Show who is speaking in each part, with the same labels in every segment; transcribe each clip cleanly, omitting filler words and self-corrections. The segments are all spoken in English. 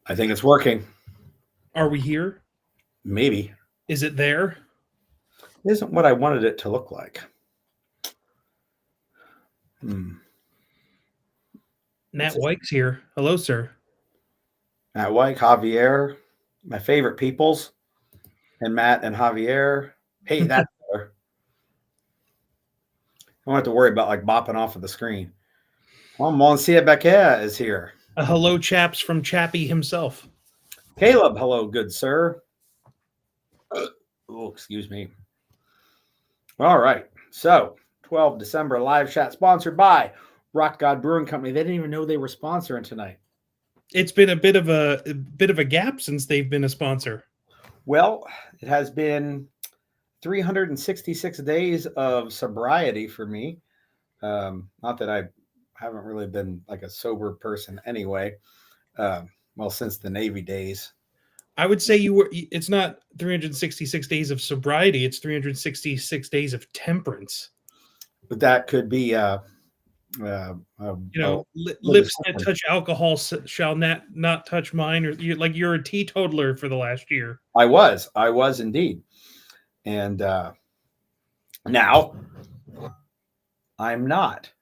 Speaker 1: I think it's working.
Speaker 2: Are we here?
Speaker 1: Maybe.
Speaker 2: Is it there?
Speaker 1: It isn't what I wanted it to look like.
Speaker 2: Nat White's here. Hello, sir.
Speaker 1: Matt White, Javier, my favorite peoples, and Matt and Javier. Hey, that's better. I don't have to worry about like bopping off of the screen. Oh, Monsieur Becker is here.
Speaker 2: A hello, chaps, from Chappie himself.
Speaker 1: Caleb, hello, good sir. Oh, excuse me. All right. So, 12 December live chat sponsored by Rock God Brewing Company. They didn't even know they were sponsoring tonight.
Speaker 2: It's been a bit of a gap since they've been a sponsor.
Speaker 1: Well, it has been 366 days of sobriety for me. Not that I haven't really been like a sober person anyway. Well, since the Navy days.
Speaker 2: I would say you were. It's not 366 days of sobriety. It's 366 days of temperance.
Speaker 1: But that could be
Speaker 2: lips that touch alcohol shall not touch mine. Or you're a teetotaler for the last year.
Speaker 1: I was indeed, and now I'm not.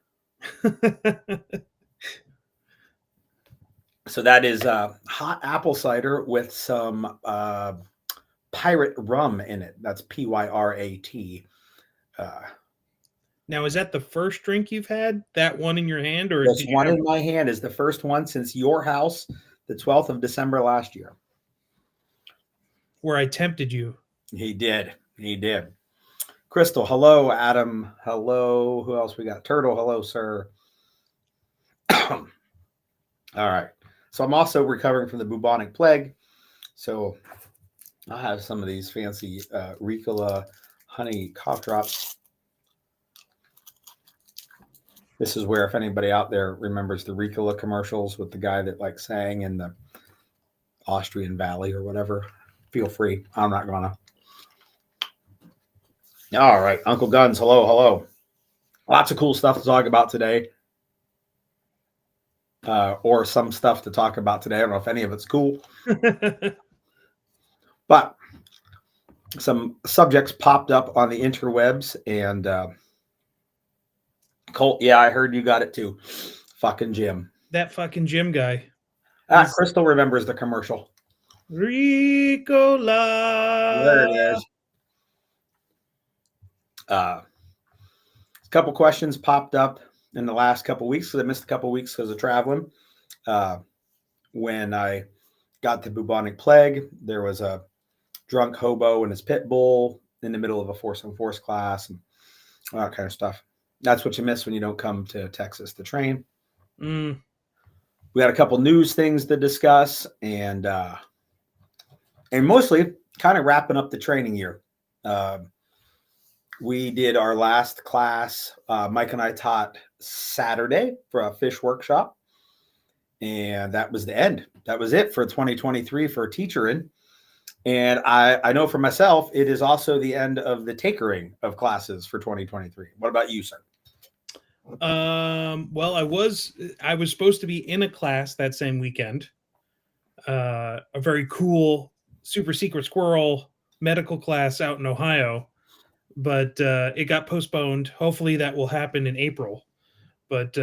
Speaker 1: So that is hot apple cider with some pirate rum in it. That's Pyrat.
Speaker 2: Now, is that the first drink you've had? That one in your hand, or
Speaker 1: this one in my hand is the first one since your house, the 12th of December last year,
Speaker 2: where I tempted you?
Speaker 1: He did. Crystal, hello. Adam, hello. Who else we got? Turtle, hello, sir. All right. So I'm also recovering from the bubonic plague. So I have some of these fancy Ricola honey cough drops. This is where, if anybody out there remembers the Ricola commercials with the guy that like sang in the Austrian Valley or whatever, feel free. I'm not gonna. All right, Uncle Guns, hello. Lots of cool stuff to talk about today. Or some stuff to talk about today. I don't know if any of it's cool. But some subjects popped up on the interwebs, and Colt, yeah, I heard you got it too. Fucking Jim.
Speaker 2: That fucking Jim guy.
Speaker 1: Crystal remembers the commercial.
Speaker 2: Ricola.
Speaker 1: There it is. A couple questions popped up in the last couple weeks because I missed a couple weeks because of traveling. When I got the bubonic plague, there was a drunk hobo and his pit bull in the middle of a force on force class and all that kind of stuff. That's what you miss when you don't come to Texas to train. We had a couple news things to discuss and mostly kind of wrapping up the training year. We did our last class. Mike and I taught Saturday for a fish workshop. And that was the end. That was it for 2023 for teachering. And I know for myself, it is also the end of the takering of classes for 2023. What about you, sir?
Speaker 2: Well, I was supposed to be in a class that same weekend. A very cool, super secret squirrel medical class out in Ohio. But it got postponed. Hopefully that will happen in April. But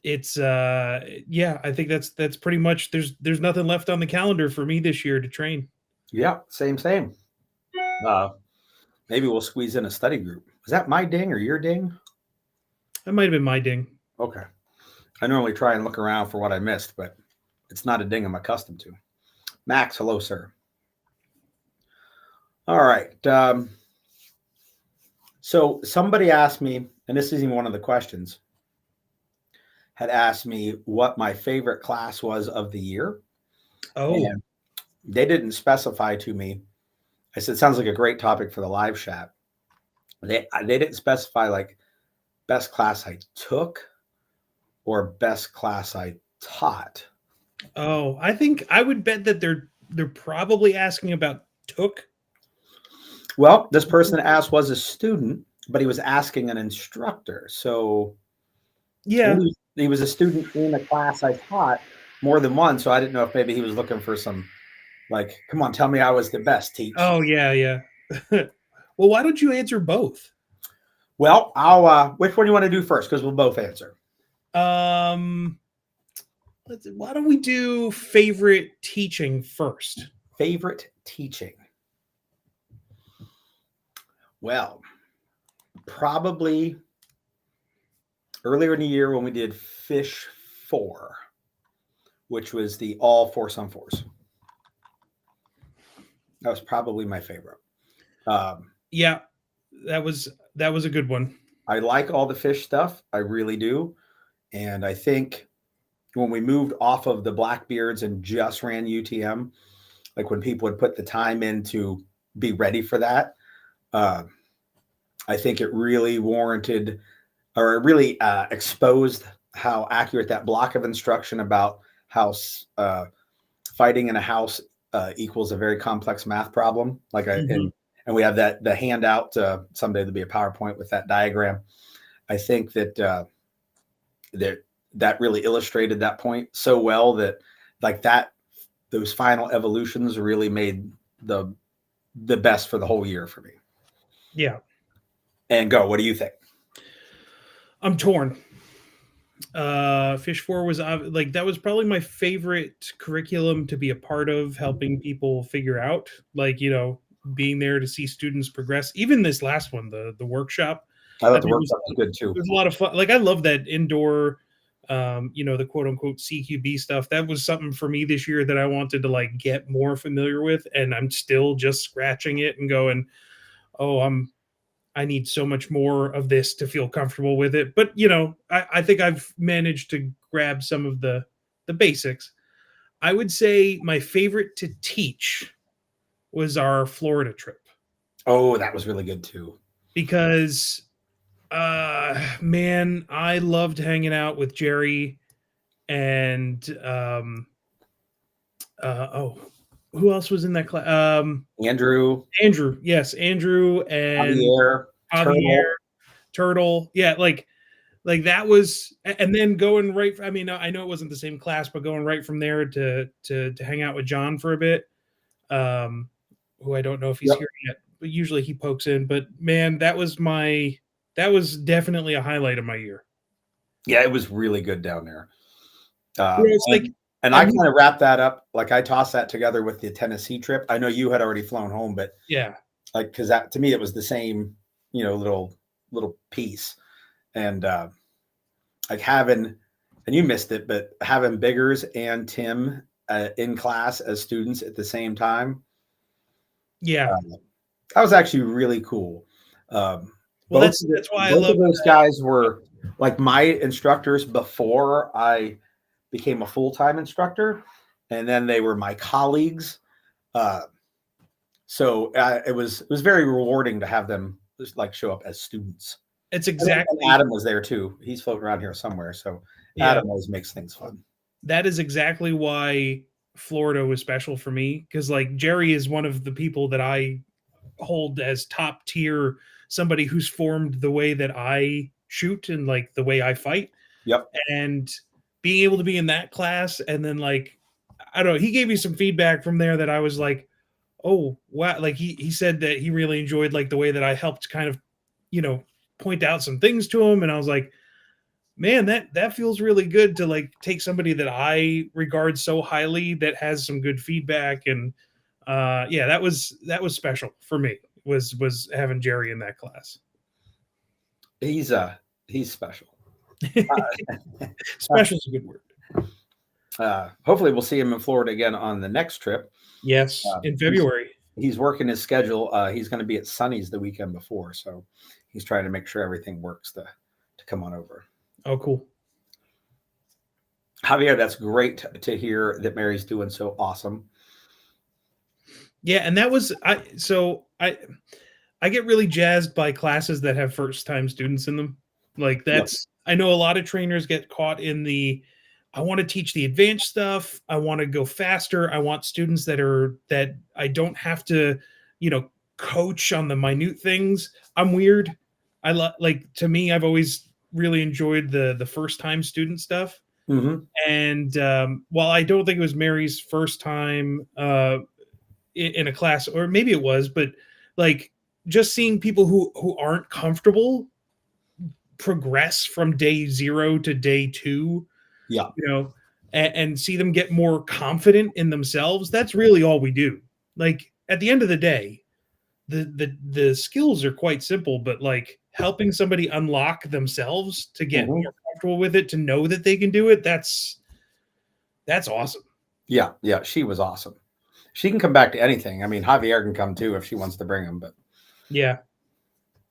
Speaker 2: it's I think that's pretty much there's nothing left on the calendar for me this year to train.
Speaker 1: Yeah, same. Maybe we'll squeeze in a study group. Is that my ding or your ding?
Speaker 2: That might have been my ding.
Speaker 1: Okay. I normally try and look around for what I missed, but it's not a ding I'm accustomed to. Max, hello, sir. All right. So somebody asked me, and this isn't one of the questions, had asked me what my favorite class was of the year.
Speaker 2: Oh.
Speaker 1: And they didn't specify to me. I said, sounds like a great topic for the live chat. They didn't specify like best class I took or best class I taught.
Speaker 2: Oh, I think I would bet that they're probably asking about took.
Speaker 1: Well, this person asked was a student, but he was asking an instructor. So
Speaker 2: yeah,
Speaker 1: he was a student in a class I taught, more than one, so I didn't know if maybe he was looking for some, like, come on, tell me I was the best, teach.
Speaker 2: Oh yeah, yeah. Well, why don't you answer both?
Speaker 1: Well, I'll which one do you want to do first? Because we'll both answer.
Speaker 2: Um, why don't we do favorite teaching first?
Speaker 1: Favorite teaching. Well, probably earlier in the year when we did Fish 4, which was the all force on force. That was probably my favorite.
Speaker 2: Yeah, that was a good one.
Speaker 1: I like all the fish stuff. I really do. And I think when we moved off of the Blackbeards and just ran UTM, like when people would put the time in to be ready for that, I think it really warranted, or it really exposed how accurate that block of instruction about how fighting in a house equals a very complex math problem. Like and we have the handout someday there'll be a PowerPoint with that diagram. I think that that really illustrated that point so well that like that those final evolutions really made the best for the whole year for me.
Speaker 2: Yeah.
Speaker 1: And go, what do you think?
Speaker 2: I'm torn. Fish 4 was like that was probably my favorite curriculum to be a part of, helping people figure out, like, being there to see students progress. Even this last one, the workshop,
Speaker 1: I thought the workshop was good too.
Speaker 2: It was a lot of fun. Like I love that indoor, the quote unquote CQB stuff. That was something for me this year that I wanted to like get more familiar with, and I'm still just scratching it and going, oh, I need so much more of this to feel comfortable with it. But I think I've managed to grab some of the basics. I would say my favorite to teach was our Florida trip.
Speaker 1: Oh, that was really good too.
Speaker 2: Because man, I loved hanging out with Jerry and who else was in that class?
Speaker 1: Andrew,
Speaker 2: Yes, Andrew and
Speaker 1: Javier,
Speaker 2: Turtle. Yeah, like that was, and then going right. I mean, I know it wasn't the same class, but going right from there to hang out with John for a bit, who I don't know if he's here yet, but usually he pokes in. But man, that was definitely a highlight of my year.
Speaker 1: Yeah, it was really good down there. And I
Speaker 2: I
Speaker 1: kind of wrapped that up. Like I tossed that together with the Tennessee trip. I know you had already flown home, but
Speaker 2: yeah,
Speaker 1: like because that to me it was the same, little piece. And like having, and you missed it, but having Biggers and Tim in class as students at the same time.
Speaker 2: Yeah,
Speaker 1: that was actually really cool.
Speaker 2: Well, that's why I
Speaker 1: both
Speaker 2: love
Speaker 1: of those guys were like my instructors before I became a full-time instructor, and then they were my colleagues. So it was very rewarding to have them just like show up as students.
Speaker 2: It's exactly.
Speaker 1: And Adam was there too. He's floating around here somewhere. So Adam always makes things fun.
Speaker 2: That is exactly why Florida was special for me, because like Jerry is one of the people that I hold as top tier, somebody who's formed the way that I shoot and like the way I fight.
Speaker 1: Yep.
Speaker 2: And being able to be in that class, and then like, I don't know, he gave me some feedback from there that I was like, oh wow, like he said that he really enjoyed like the way that I helped kind of, point out some things to him, and I was like, man, that feels really good to like take somebody that I regard so highly that has some good feedback. And that was special for me, was having Jerry in that class.
Speaker 1: He's special.
Speaker 2: Special is a good word.
Speaker 1: Hopefully we'll see him in Florida again on the next trip.
Speaker 2: Yes, in February.
Speaker 1: He's working his schedule. He's going to be at Sunny's the weekend before, so he's trying to make sure everything works to come on over.
Speaker 2: Oh, cool.
Speaker 1: Javier, that's great to hear that Mary's doing so awesome.
Speaker 2: Yeah, and that was I get really jazzed by classes that have first-time students in them. Like that's I know a lot of trainers get caught in the I want to teach the advanced stuff. I want to go faster. I want students that I don't have to, coach on the minute things. I'm weird. I like to me, I've always really enjoyed the first time student stuff.
Speaker 1: Mm-hmm.
Speaker 2: And while I don't think it was Mary's first time in a class, or maybe it was, but like just seeing people who aren't comfortable progress from day 0 to day 2,
Speaker 1: Yeah.
Speaker 2: you know, and see them get more confident in themselves. That's really all we do. Like at the end of the day, the skills are quite simple, but like helping somebody unlock themselves to get
Speaker 1: Mm-hmm.
Speaker 2: more comfortable with it, to know that they can do it, that's awesome.
Speaker 1: Yeah. Yeah. She was awesome. She can come back to anything. I mean, Javier can come too if she wants to bring him, but
Speaker 2: Yeah.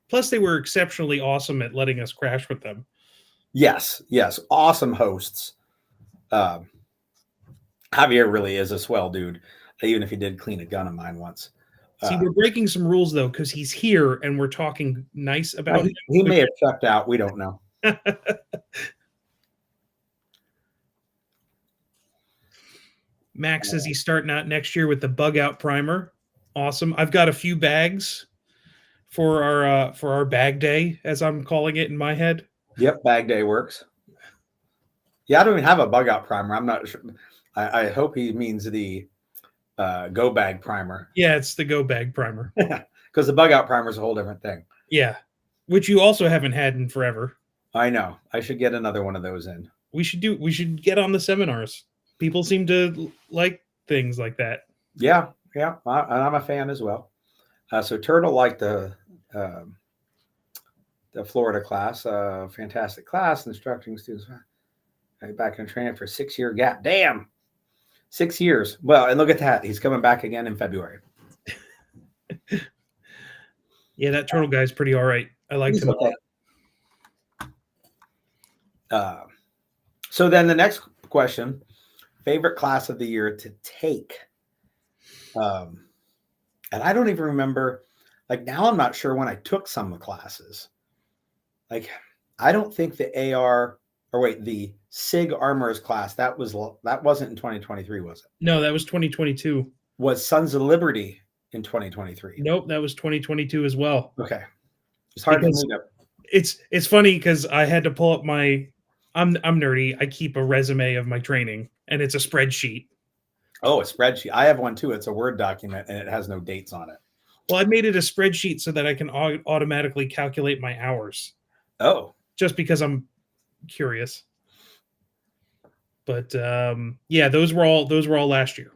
Speaker 2: Plus, they were exceptionally awesome at letting us crash with them.
Speaker 1: yes, yes. Awesome hosts. Um, Javier really is a swell dude, even if he did clean a gun of mine once.
Speaker 2: See, we're breaking some rules though because he's here and we're talking nice about
Speaker 1: he may have checked out. We don't know.
Speaker 2: him. Max says he's starting out next year with the bug out primer. Awesome. I've got a few bags for our bag day, as I'm calling it in my head.
Speaker 1: Yep, bag day works. Yeah, I don't even have a bug out primer. I'm not sure. I hope he means the go bag primer.
Speaker 2: Yeah, it's the go bag primer.
Speaker 1: Because the bug out primer is a whole different thing.
Speaker 2: Yeah, which you also haven't had in forever.
Speaker 1: I know. I should get another one of those in.
Speaker 2: We should get on the seminars. People seem to like things like that.
Speaker 1: Yeah, yeah. I'm a fan as well. So Turtle liked the Florida class. Fantastic class, instructing students back in training for a 6-year gap. Damn, 6 years. Well, and look at that. He's coming back again in February.
Speaker 2: Yeah, that turtle guy's pretty all right. I liked him.
Speaker 1: Okay. So then the next question, favorite class of the year to take. And I don't even remember, like now I'm not sure when I took some of the classes. Like, I don't think the the SIG Armorers class, that wasn't in 2023, was it?
Speaker 2: No, that was 2022.
Speaker 1: Was Sons of Liberty in 2023?
Speaker 2: Nope, that was 2022 as well.
Speaker 1: Okay. It's hard
Speaker 2: Because
Speaker 1: for me to.
Speaker 2: It's funny because I had to pull up my. I'm nerdy. I keep a resume of my training, and it's a spreadsheet.
Speaker 1: Oh, a spreadsheet. I have one too. It's a Word document, and it has no dates on it.
Speaker 2: Well, I made it a spreadsheet so that I can automatically calculate my hours.
Speaker 1: Oh,
Speaker 2: just because I'm curious. But yeah, those were all last year.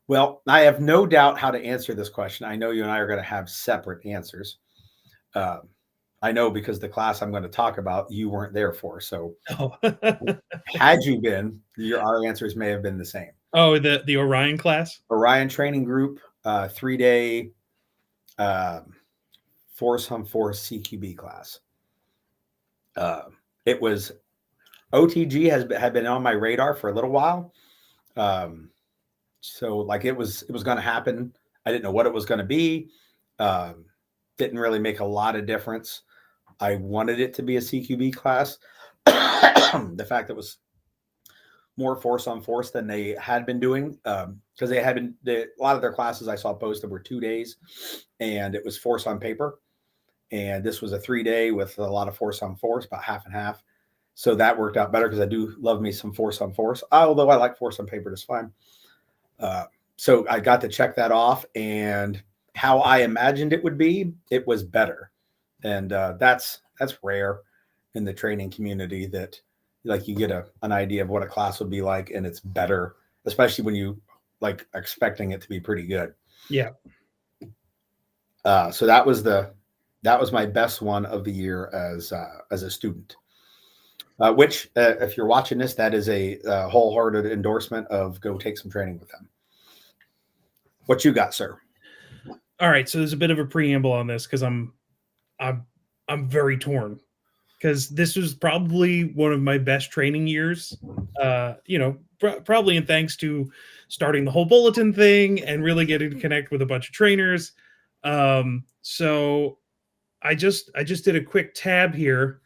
Speaker 1: Well, I have no doubt how to answer this question. I know you and I are going to have separate answers. I know because the class I'm going to talk about, you weren't there for. So had you been, our answers may have been the same.
Speaker 2: Oh, the Orion class?
Speaker 1: Orion training group, 3-day Force on Force CQB class. It was OTG had been on my radar for a little while. So like it was going to happen. I didn't know what it was going to be. Didn't really make a lot of difference. I wanted it to be a CQB class. The fact that it was more force on force than they had been doing, because they had been a lot of their classes I saw posted were 2 days, and it was force on paper, and this was a 3-day with a lot of force on force, about half and half. So that worked out better because I do love me some force on force, although I like force on paper just fine. So I got to check that off, and how I imagined it would be, it was better. And that's rare in the training community, that like you get an idea of what a class would be like, and it's better, especially when you like expecting it to be pretty good.
Speaker 2: Yeah.
Speaker 1: So that was my best one of the year as a student. Which, if you're watching this, that is a wholehearted endorsement of go take some training with them. What you got, sir?
Speaker 2: All right, so there's a bit of a preamble on this because I'm very torn, because this was probably one of my best training years. Probably in thanks to starting the whole bulletin thing and really getting to connect with a bunch of trainers. So I just did a quick tab here.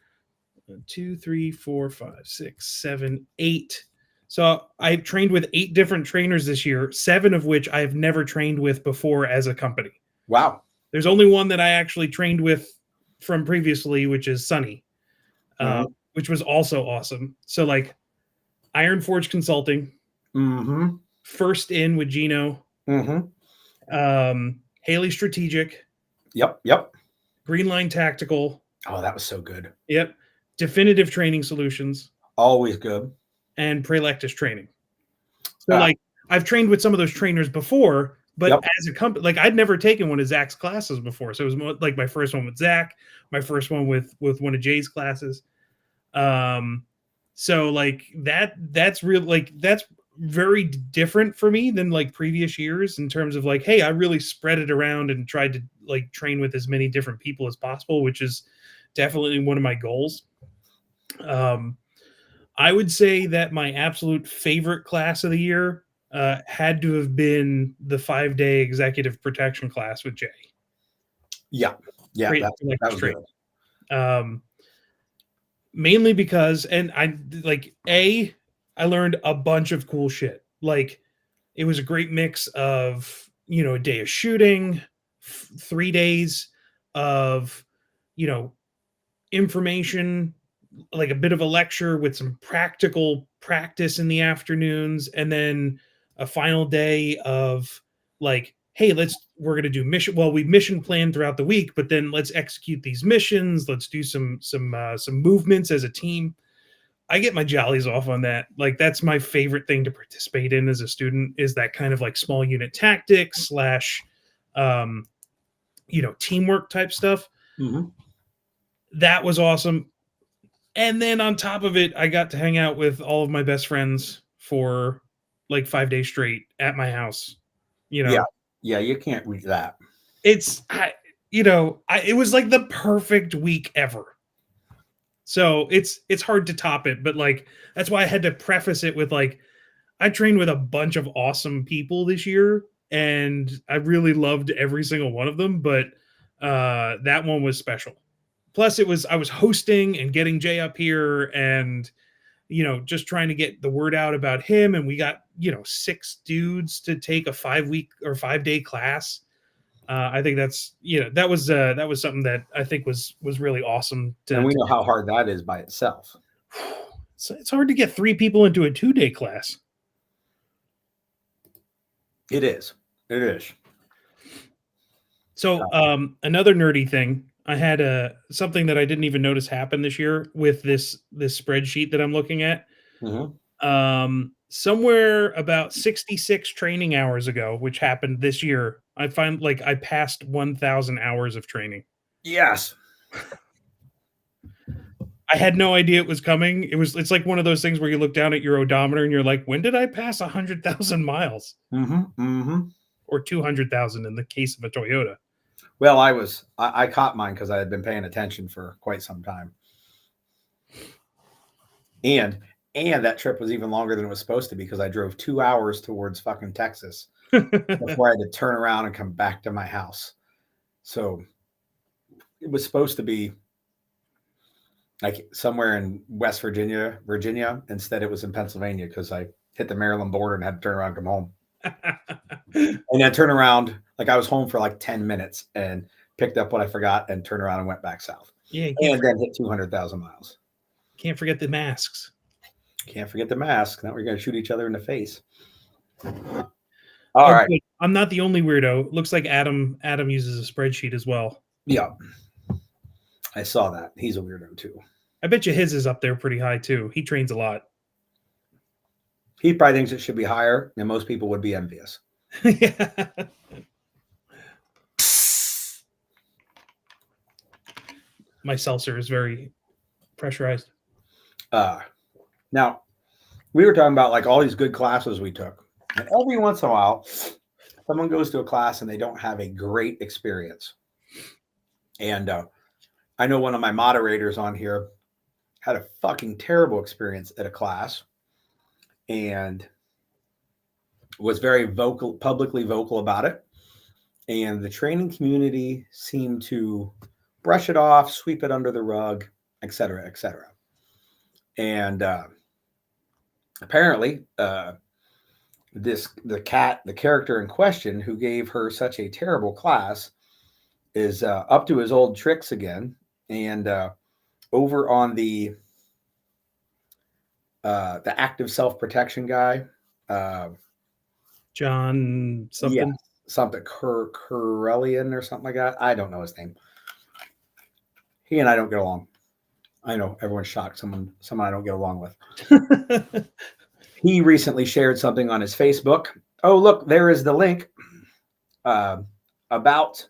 Speaker 2: 2, 3, 4, 5, 6, 7, 8. So I trained with 8 different trainers this year, 7 of which I have never trained with before as a company.
Speaker 1: Wow.
Speaker 2: There's only one that I actually trained with from previously, which is Sunny, which was also awesome. So like Iron Forge Consulting,
Speaker 1: Mm-hmm.
Speaker 2: First In with Gino,
Speaker 1: Mm-hmm.
Speaker 2: Haley Strategic,
Speaker 1: Yep.
Speaker 2: Green Line Tactical,
Speaker 1: Oh, that was so good.
Speaker 2: yep, Definitive Training Solutions,
Speaker 1: Always good.
Speaker 2: and Praelectus Training. So like I've trained with some of those trainers before, but
Speaker 1: Yep.
Speaker 2: as a company, like I'd never taken one of Zach's classes before. So it was like my first one with Zach, my first one with one of Jay's classes. So like that's real, like that's very different for me than like previous years in terms of like, hey, I really spread it around and tried to like train with as many different people as possible, which is definitely one of my goals. I would say that my absolute favorite class of the year had to have been the 5-day executive protection class with Jay.
Speaker 1: Yeah.
Speaker 2: Great,
Speaker 1: That was
Speaker 2: straight.
Speaker 1: good.
Speaker 2: Mainly because, and I learned a bunch of cool shit. Like it was a great mix of, a day of shooting, 3 days of, information, like a bit of a lecture with some practical practice in the afternoons, and then a final day of like, hey, we're going to do mission. Well, we mission plan throughout the week, but then let's execute these missions. Let's do some movements as a team. I get my jollies off on that. Like that's my favorite thing to participate in as a student, is that kind of like small unit tactics slash teamwork type stuff.
Speaker 1: Mm-hmm.
Speaker 2: That was awesome. And then on top of it, I got to hang out with all of my best friends for like 5 days straight at my house.
Speaker 1: Yeah, you can't read that.
Speaker 2: It was like the perfect week ever. So it's hard to top it, but like that's why I had to preface it with like, I trained with a bunch of awesome people this year, and I really loved every single one of them, but that one was special. Plus I was hosting and getting Jay up here and just trying to get the word out about him. And we got, 6 dudes to take a 5-week or 5-day class. I think that's, that was something that I think was really awesome.
Speaker 1: And we know how hard that is by itself.
Speaker 2: It's hard to get 3 people into a 2-day class.
Speaker 1: It is.
Speaker 2: So another nerdy thing, I had something that I didn't even notice happen this year with this spreadsheet that I'm looking at.
Speaker 1: Mm-hmm.
Speaker 2: Somewhere about 66 training hours ago, which happened this year, I find like I passed 1,000 hours of training.
Speaker 1: Yes.
Speaker 2: I had no idea it was coming. It's like one of those things where you look down at your odometer and you're like, when did I pass 100,000 miles?
Speaker 1: Mm-hmm. Mm-hmm.
Speaker 2: Or 200,000 in the case of a Toyota.
Speaker 1: Well, I caught mine because I had been paying attention for quite some time. And that trip was even longer than it was supposed to be because I drove 2 hours towards fucking Texas before I had to turn around and come back to my house. So it was supposed to be like somewhere in West Virginia. Instead, it was in Pennsylvania because I hit the Maryland border and had to turn around and come home. And then turn around, like I was home for like 10 minutes and picked up what I forgot and turned around and went back south.
Speaker 2: Yeah,
Speaker 1: and then hit 200,000 miles.
Speaker 2: Can't forget the masks.
Speaker 1: Can't forget the mask. Now we're going to shoot each other in the face. All right.
Speaker 2: Good. I'm not the only weirdo. Looks like Adam uses a spreadsheet as well.
Speaker 1: Yeah. I saw that. He's a weirdo too.
Speaker 2: I bet you his is up there pretty high too. He trains a lot.
Speaker 1: He probably thinks it should be higher, and most people would be envious.
Speaker 2: Yeah. My seltzer is very pressurized.
Speaker 1: Now, we were talking about like all these good classes we took. And every once in a while, someone goes to a class and they don't have a great experience. And I know one of my moderators on here had a fucking terrible experience at a class and was very publicly vocal about it. And the training community seemed to brush it off, sweep it under the rug, et cetera, et cetera. And apparently, the character in question who gave her such a terrible class is up to his old tricks again. And over on the the active self-protection guy.
Speaker 2: John
Speaker 1: Yeah,
Speaker 2: something.
Speaker 1: something Corellian or something like that. I don't know his name. He and I don't get along. I know everyone's shocked. Someone I don't get along with. He recently shared something on his Facebook. Oh, look, there is the link about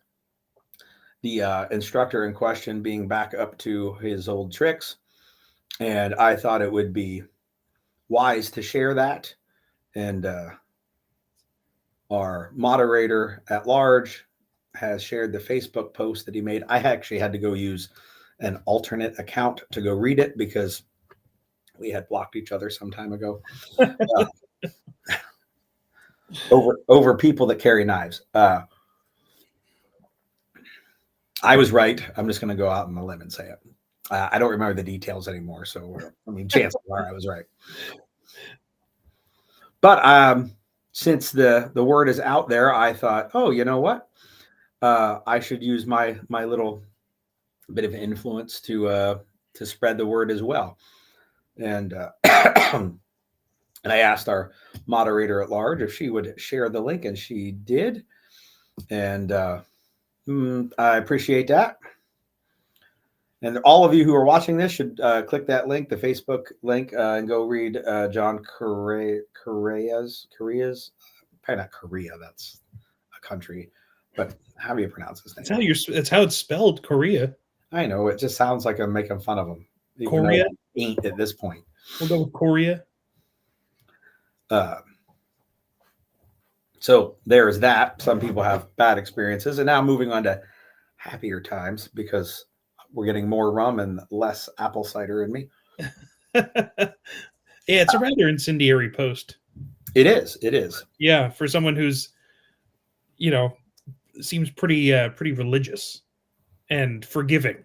Speaker 1: the instructor in question being back up to his old tricks. And I thought it would be wise to share that. And our moderator at large has shared the Facebook post that he made. I actually had to go use an alternate account to go read it because we had blocked each other some time ago over people that carry knives. I was right. I'm just going to go out on a limb and say it. I don't remember the details anymore, so I mean, chances are I was right. But since the word is out there, I thought, oh, you know what? I should use my little bit of influence to spread the word as well. And and I asked our moderator at large if she would share the link, and she did. And I appreciate that. And all of you who are watching this should click that link, the Facebook link, and go read John Correa's, probably not Korea, that's a country, but how do you pronounce his name?
Speaker 2: That's how it's spelled, Korea.
Speaker 1: I know, it just sounds like I'm making fun of him.
Speaker 2: Korea?
Speaker 1: Ain't at this point.
Speaker 2: We'll go with Korea.
Speaker 1: So there's that. Some people have bad experiences. And now moving on to happier times because we're getting more rum and less apple cider in me.
Speaker 2: Yeah, it's a rather incendiary post.
Speaker 1: It is. It is.
Speaker 2: Yeah, for someone who's, seems pretty religious and forgiving.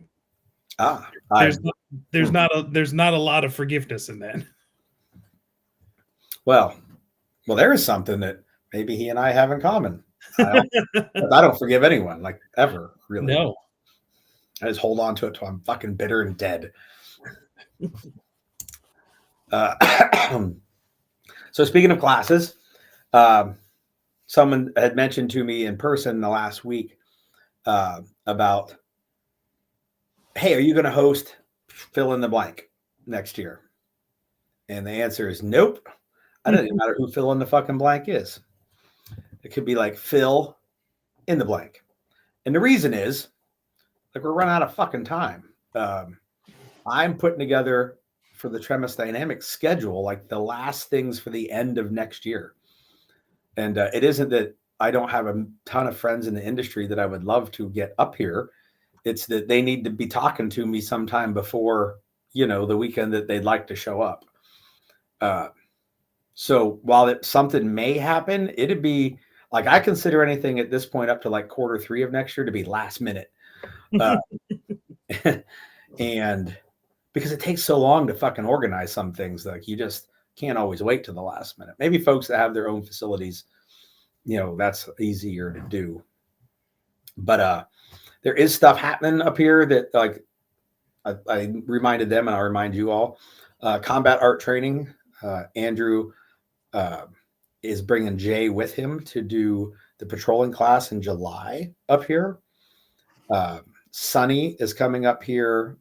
Speaker 2: There's not a lot of forgiveness in that.
Speaker 1: Well, there is something that maybe he and I have in common. I don't forgive anyone, like ever, really.
Speaker 2: No.
Speaker 1: I just hold on to it till I'm fucking bitter and dead. So speaking of classes, someone had mentioned to me in person the last week about, hey, are you going to host fill in the blank next year? And the answer is nope. I don't even matter who fill in the fucking blank is. It could be like fill in the blank. And the reason is, like, we're running out of fucking time. I'm putting together for the Tremis Dynamics schedule, like the last things for the end of next year. And it isn't that I don't have a ton of friends in the industry that I would love to get up here. It's that they need to be talking to me sometime before, the weekend that they'd like to show up. So while something may happen, it'd be like, I consider anything at this point up to like Q3 of next year to be last minute. And because it takes so long to fucking organize some things, like you just can't always wait to the last minute. Maybe folks that have their own facilities, that's easier to do. But there is stuff happening up here that, like, I reminded them, and I'll remind you all. Combat art training. Andrew is bringing Jay with him to do the patrolling class in July up here. Sunny is coming up here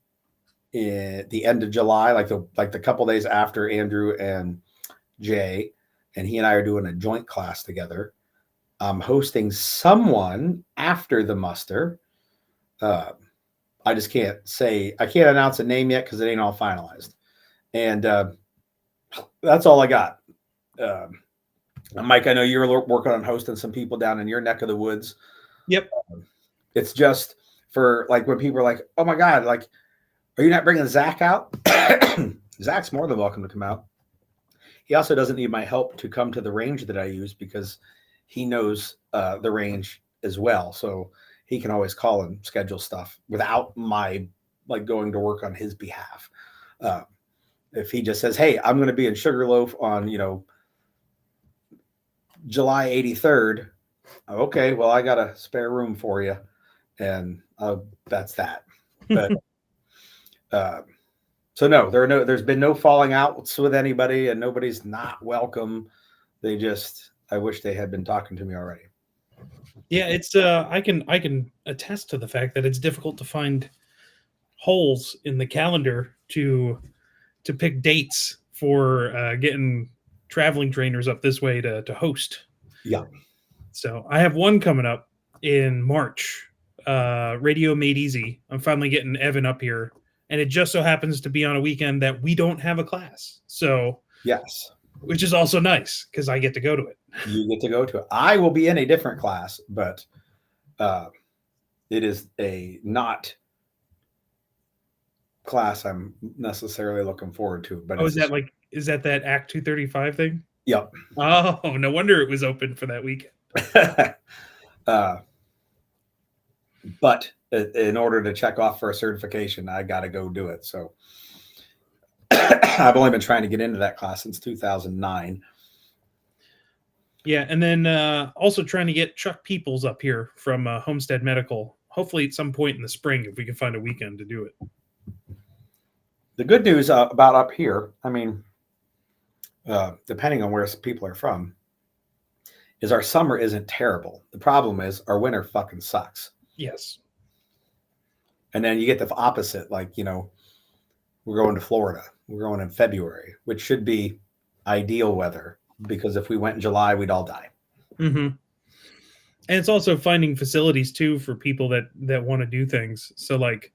Speaker 1: in the end of July, like the couple days after Andrew and Jay, and he and I are doing a joint class together. I'm hosting someone after the muster. I just can't announce a name yet because it ain't all finalized. And that's all I got. Mike, I know you're working on hosting some people down in your neck of the woods.
Speaker 2: Yep.
Speaker 1: It's just for like when people are like, oh my God, like, are you not bringing Zach out? Zach's more than welcome to come out. He also doesn't need my help to come to the range that I use because he knows the range as well. So he can always call and schedule stuff without my going to work on his behalf. If he just says, hey, I'm going to be in Sugarloaf on, July 83rd. Okay, well, I got a spare room for you. And that's that. But So no, there's been no falling outs with anybody, and nobody's not welcome. I wish they had been talking to me already.
Speaker 2: Yeah, it's I can attest to the fact that it's difficult to find holes in the calendar to pick dates for getting traveling trainers up this way to host.
Speaker 1: Yeah.
Speaker 2: So I have one coming up in March. Radio Made Easy. I'm finally getting Evan up here, and it just so happens to be on a weekend that we don't have a class. So
Speaker 1: Yes.
Speaker 2: which is also nice because I get to go to it.
Speaker 1: You get to go to it. I will be in a different class, but it is a not class I'm necessarily looking forward to. But
Speaker 2: is that Act 235 thing?
Speaker 1: Yep.
Speaker 2: Oh, no wonder it was open for that weekend.
Speaker 1: But in order to check off for a certification, I got to go do it. So I've only been trying to get into that class since 2009.
Speaker 2: Yeah, and then also trying to get Chuck Peoples up here from Homestead Medical. Hopefully at some point in the spring, if we can find a weekend to do it.
Speaker 1: The good news about up here, I mean, depending on where people are from, is our summer isn't terrible. The problem is our winter fucking sucks.
Speaker 2: Yes.
Speaker 1: And then you get the opposite, like, we're going to Florida. We're going in February, which should be ideal weather, because if we went in July, we'd all die.
Speaker 2: Mm-hmm. And it's also finding facilities too for people that want to do things. So like,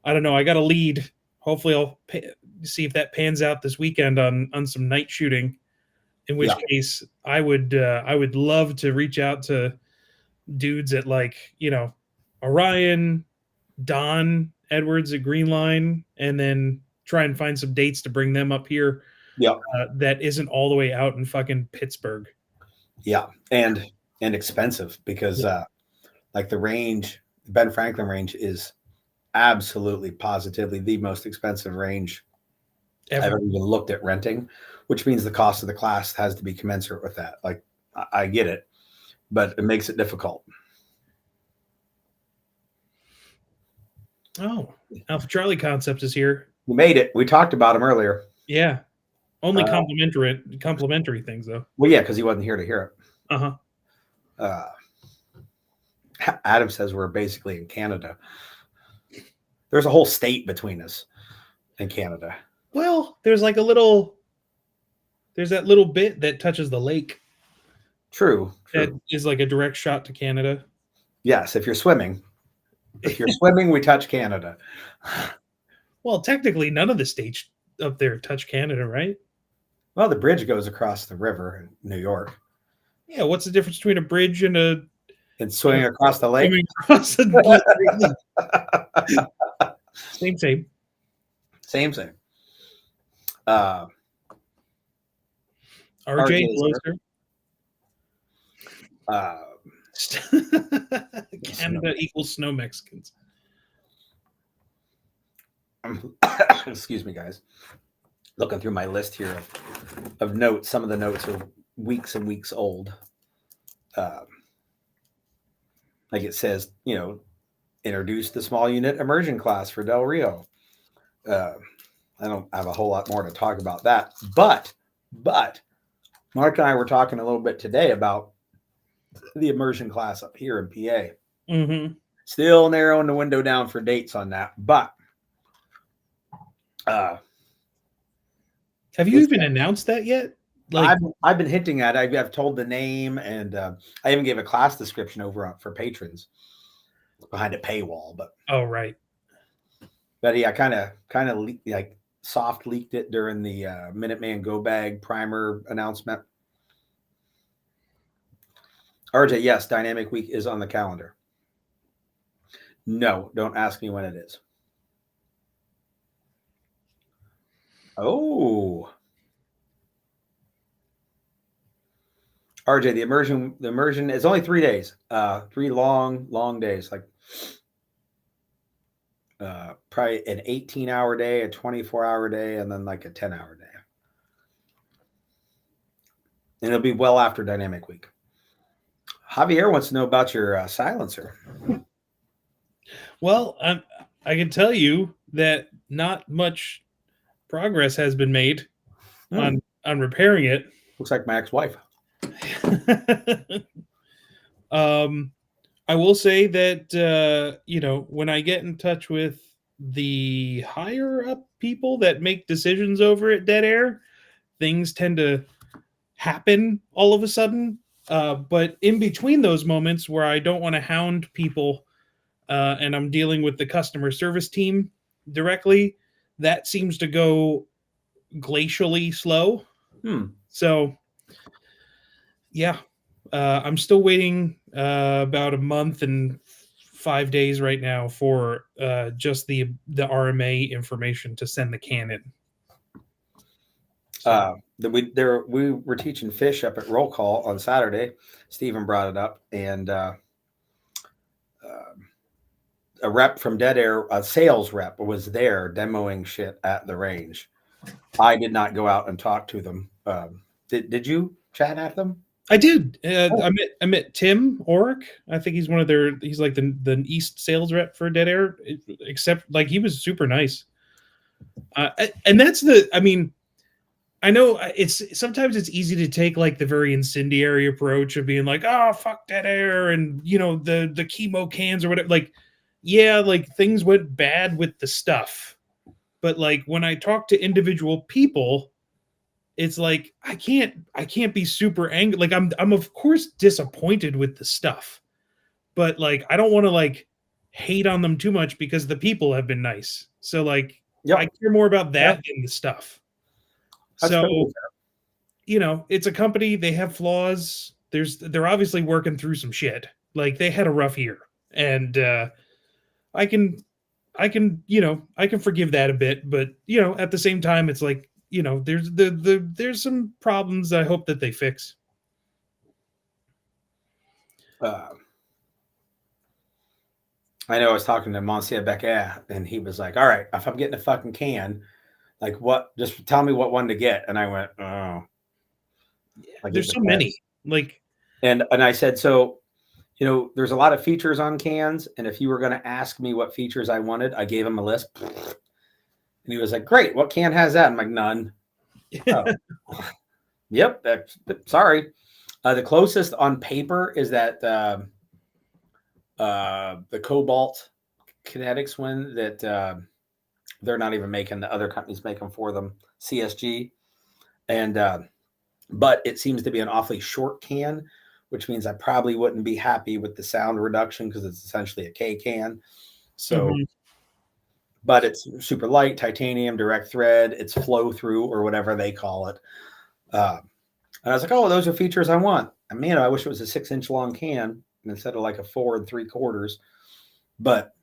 Speaker 2: I don't know, I got a lead. Hopefully I'll see if that pans out this weekend on some night shooting, in which case I would love to reach out to dudes at Orion, Don Edwards at Green Line, and then try and find some dates to bring them up here.
Speaker 1: Yeah.
Speaker 2: That isn't all the way out in fucking Pittsburgh.
Speaker 1: Yeah. And expensive, because like the range, Ben Franklin range, is absolutely positively the most expensive range I've ever even looked at renting, which means the cost of the class has to be commensurate with that. Like, I get it, but it makes it difficult.
Speaker 2: Oh, Alpha Charlie Concepts is here.
Speaker 1: We made it. We talked about him earlier.
Speaker 2: Yeah. Only complimentary things, though.
Speaker 1: Well, yeah, because he wasn't here to hear it.
Speaker 2: Uh-huh.
Speaker 1: Adam says we're basically in Canada. There's a whole state between us and Canada.
Speaker 2: Well, there's that little bit that touches the lake.
Speaker 1: True.
Speaker 2: That is like a direct shot to Canada.
Speaker 1: Yes, if you're swimming. If you're swimming, we touch Canada.
Speaker 2: Well, technically, none of the states up there touch Canada, right?
Speaker 1: Well, the bridge goes across the river in New York.
Speaker 2: Yeah, what's the difference between a bridge and
Speaker 1: swimming across the lake?
Speaker 2: Swimming across the lake. Same. RJ, hello, sir. Canada equals snow Mexicans.
Speaker 1: Excuse me, guys. Looking through my list here of notes. Some of the notes are weeks and weeks old. Like it says, introduce the small unit immersion class for Del Rio. I don't have a whole lot more to talk about that, but Mark and I were talking a little bit today about the immersion class up here in PA.
Speaker 2: Mm-hmm.
Speaker 1: Still narrowing the window down for dates on that, but
Speaker 2: have you even announced that yet?
Speaker 1: Like, I've been hinting at it. I've told the name, and I even gave a class description over for patrons. It's behind a paywall, but
Speaker 2: right.
Speaker 1: But yeah, kind of like soft leaked it during the Minuteman Go Bag primer announcement. RJ, yes, Dynamic Week is on the calendar. No, don't ask me when it is. Oh. RJ, the immersion is only 3 days. 3 long days, like probably an 18-hour day, a 24-hour day, and then like a 10-hour day. And it'll be well after Dynamic Week. Javier wants to know about your silencer.
Speaker 2: Well, I can tell you that not much progress has been made
Speaker 1: Hmm.
Speaker 2: on repairing it.
Speaker 1: Looks like my ex-wife.
Speaker 2: I will say that when I get in touch with the higher up people that make decisions over at Dead Air, things tend to happen all of a sudden. But in between those moments where I don't want to hound people and I'm dealing with the customer service team directly, that seems to go glacially slow. So, yeah, I'm still waiting about a month and 5 days right now for just the RMA information to send the can in. So.
Speaker 1: We were teaching fish up at Roll Call on Saturday. Stephen brought it up, and a rep from Dead Air, a sales rep, was there demoing shit at the range. I did not go out and talk to them. Did you chat at them?
Speaker 2: I did. I met Tim Oric. I think he's one of their. He's like the East sales rep for Dead Air. Except like he was super nice. And that's the. I mean, I know it's sometimes it's easy to take like the very incendiary approach of being like, oh fuck Dead Air, and the chemo cans or whatever. Like, yeah, like things went bad with the stuff, but like when I talk to individual people, it's like I can't be super angry. Like I'm of course disappointed with the stuff, but like I don't want to like hate on them too much because the people have been nice. So like I care more about that than the stuff.
Speaker 1: That's
Speaker 2: So
Speaker 1: totally
Speaker 2: it's a company, they have flaws. They're obviously working through some shit. Like they had a rough year. And I can I can forgive that a bit, but at the same time it's like, there's some problems I hope that they fix.
Speaker 1: I know I was talking to Monsieur Becker, and he was like, "All right, if I'm getting a fucking can, like what? Just tell me what one to get." And I went, "Oh,
Speaker 2: There's so many." Like,
Speaker 1: and I said, "So, there's a lot of features on cans, and if you were going to ask me what features I wanted, I gave him a list." And he was like, "Great, what can has that?" I'm like, "None." Oh. Yep. Sorry. The closest on paper is that the Cobalt Kinetics one that they're not even making. The other companies make them for them, CSG. And but it seems to be an awfully short can, which means I probably wouldn't be happy with the sound reduction because it's essentially a K can. So, but it's super light, titanium, direct thread. It's flow through or whatever they call it. And I was like, oh, those are features I want. And man, I wish it was a 6-inch long can instead of like a 4 3/4. But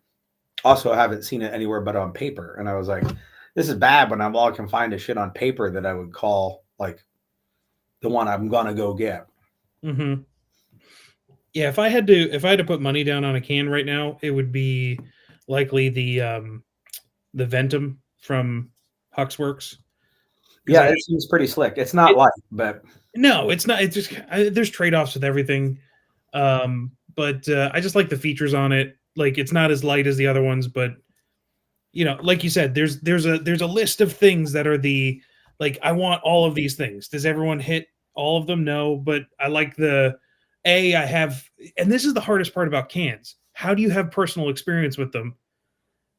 Speaker 1: also, I haven't seen it anywhere but on paper. And I was like, this is bad when all I can find is shit on paper that I would call like the one I'm gonna go get.
Speaker 2: Mm-hmm. Yeah, if I had to put money down on a can right now, it would be likely the Ventum from Huxworks.
Speaker 1: Yeah, it seems pretty slick. It's not light, but
Speaker 2: no, it's not. It's just there's trade-offs with everything. But I just like the features on it. Like it's not as light as the other ones, but like you said, there's a list of things that are the like I want all of these things. Does everyone hit all of them? No, but I like I have, and this is the hardest part about cans. How do you have personal experience with them?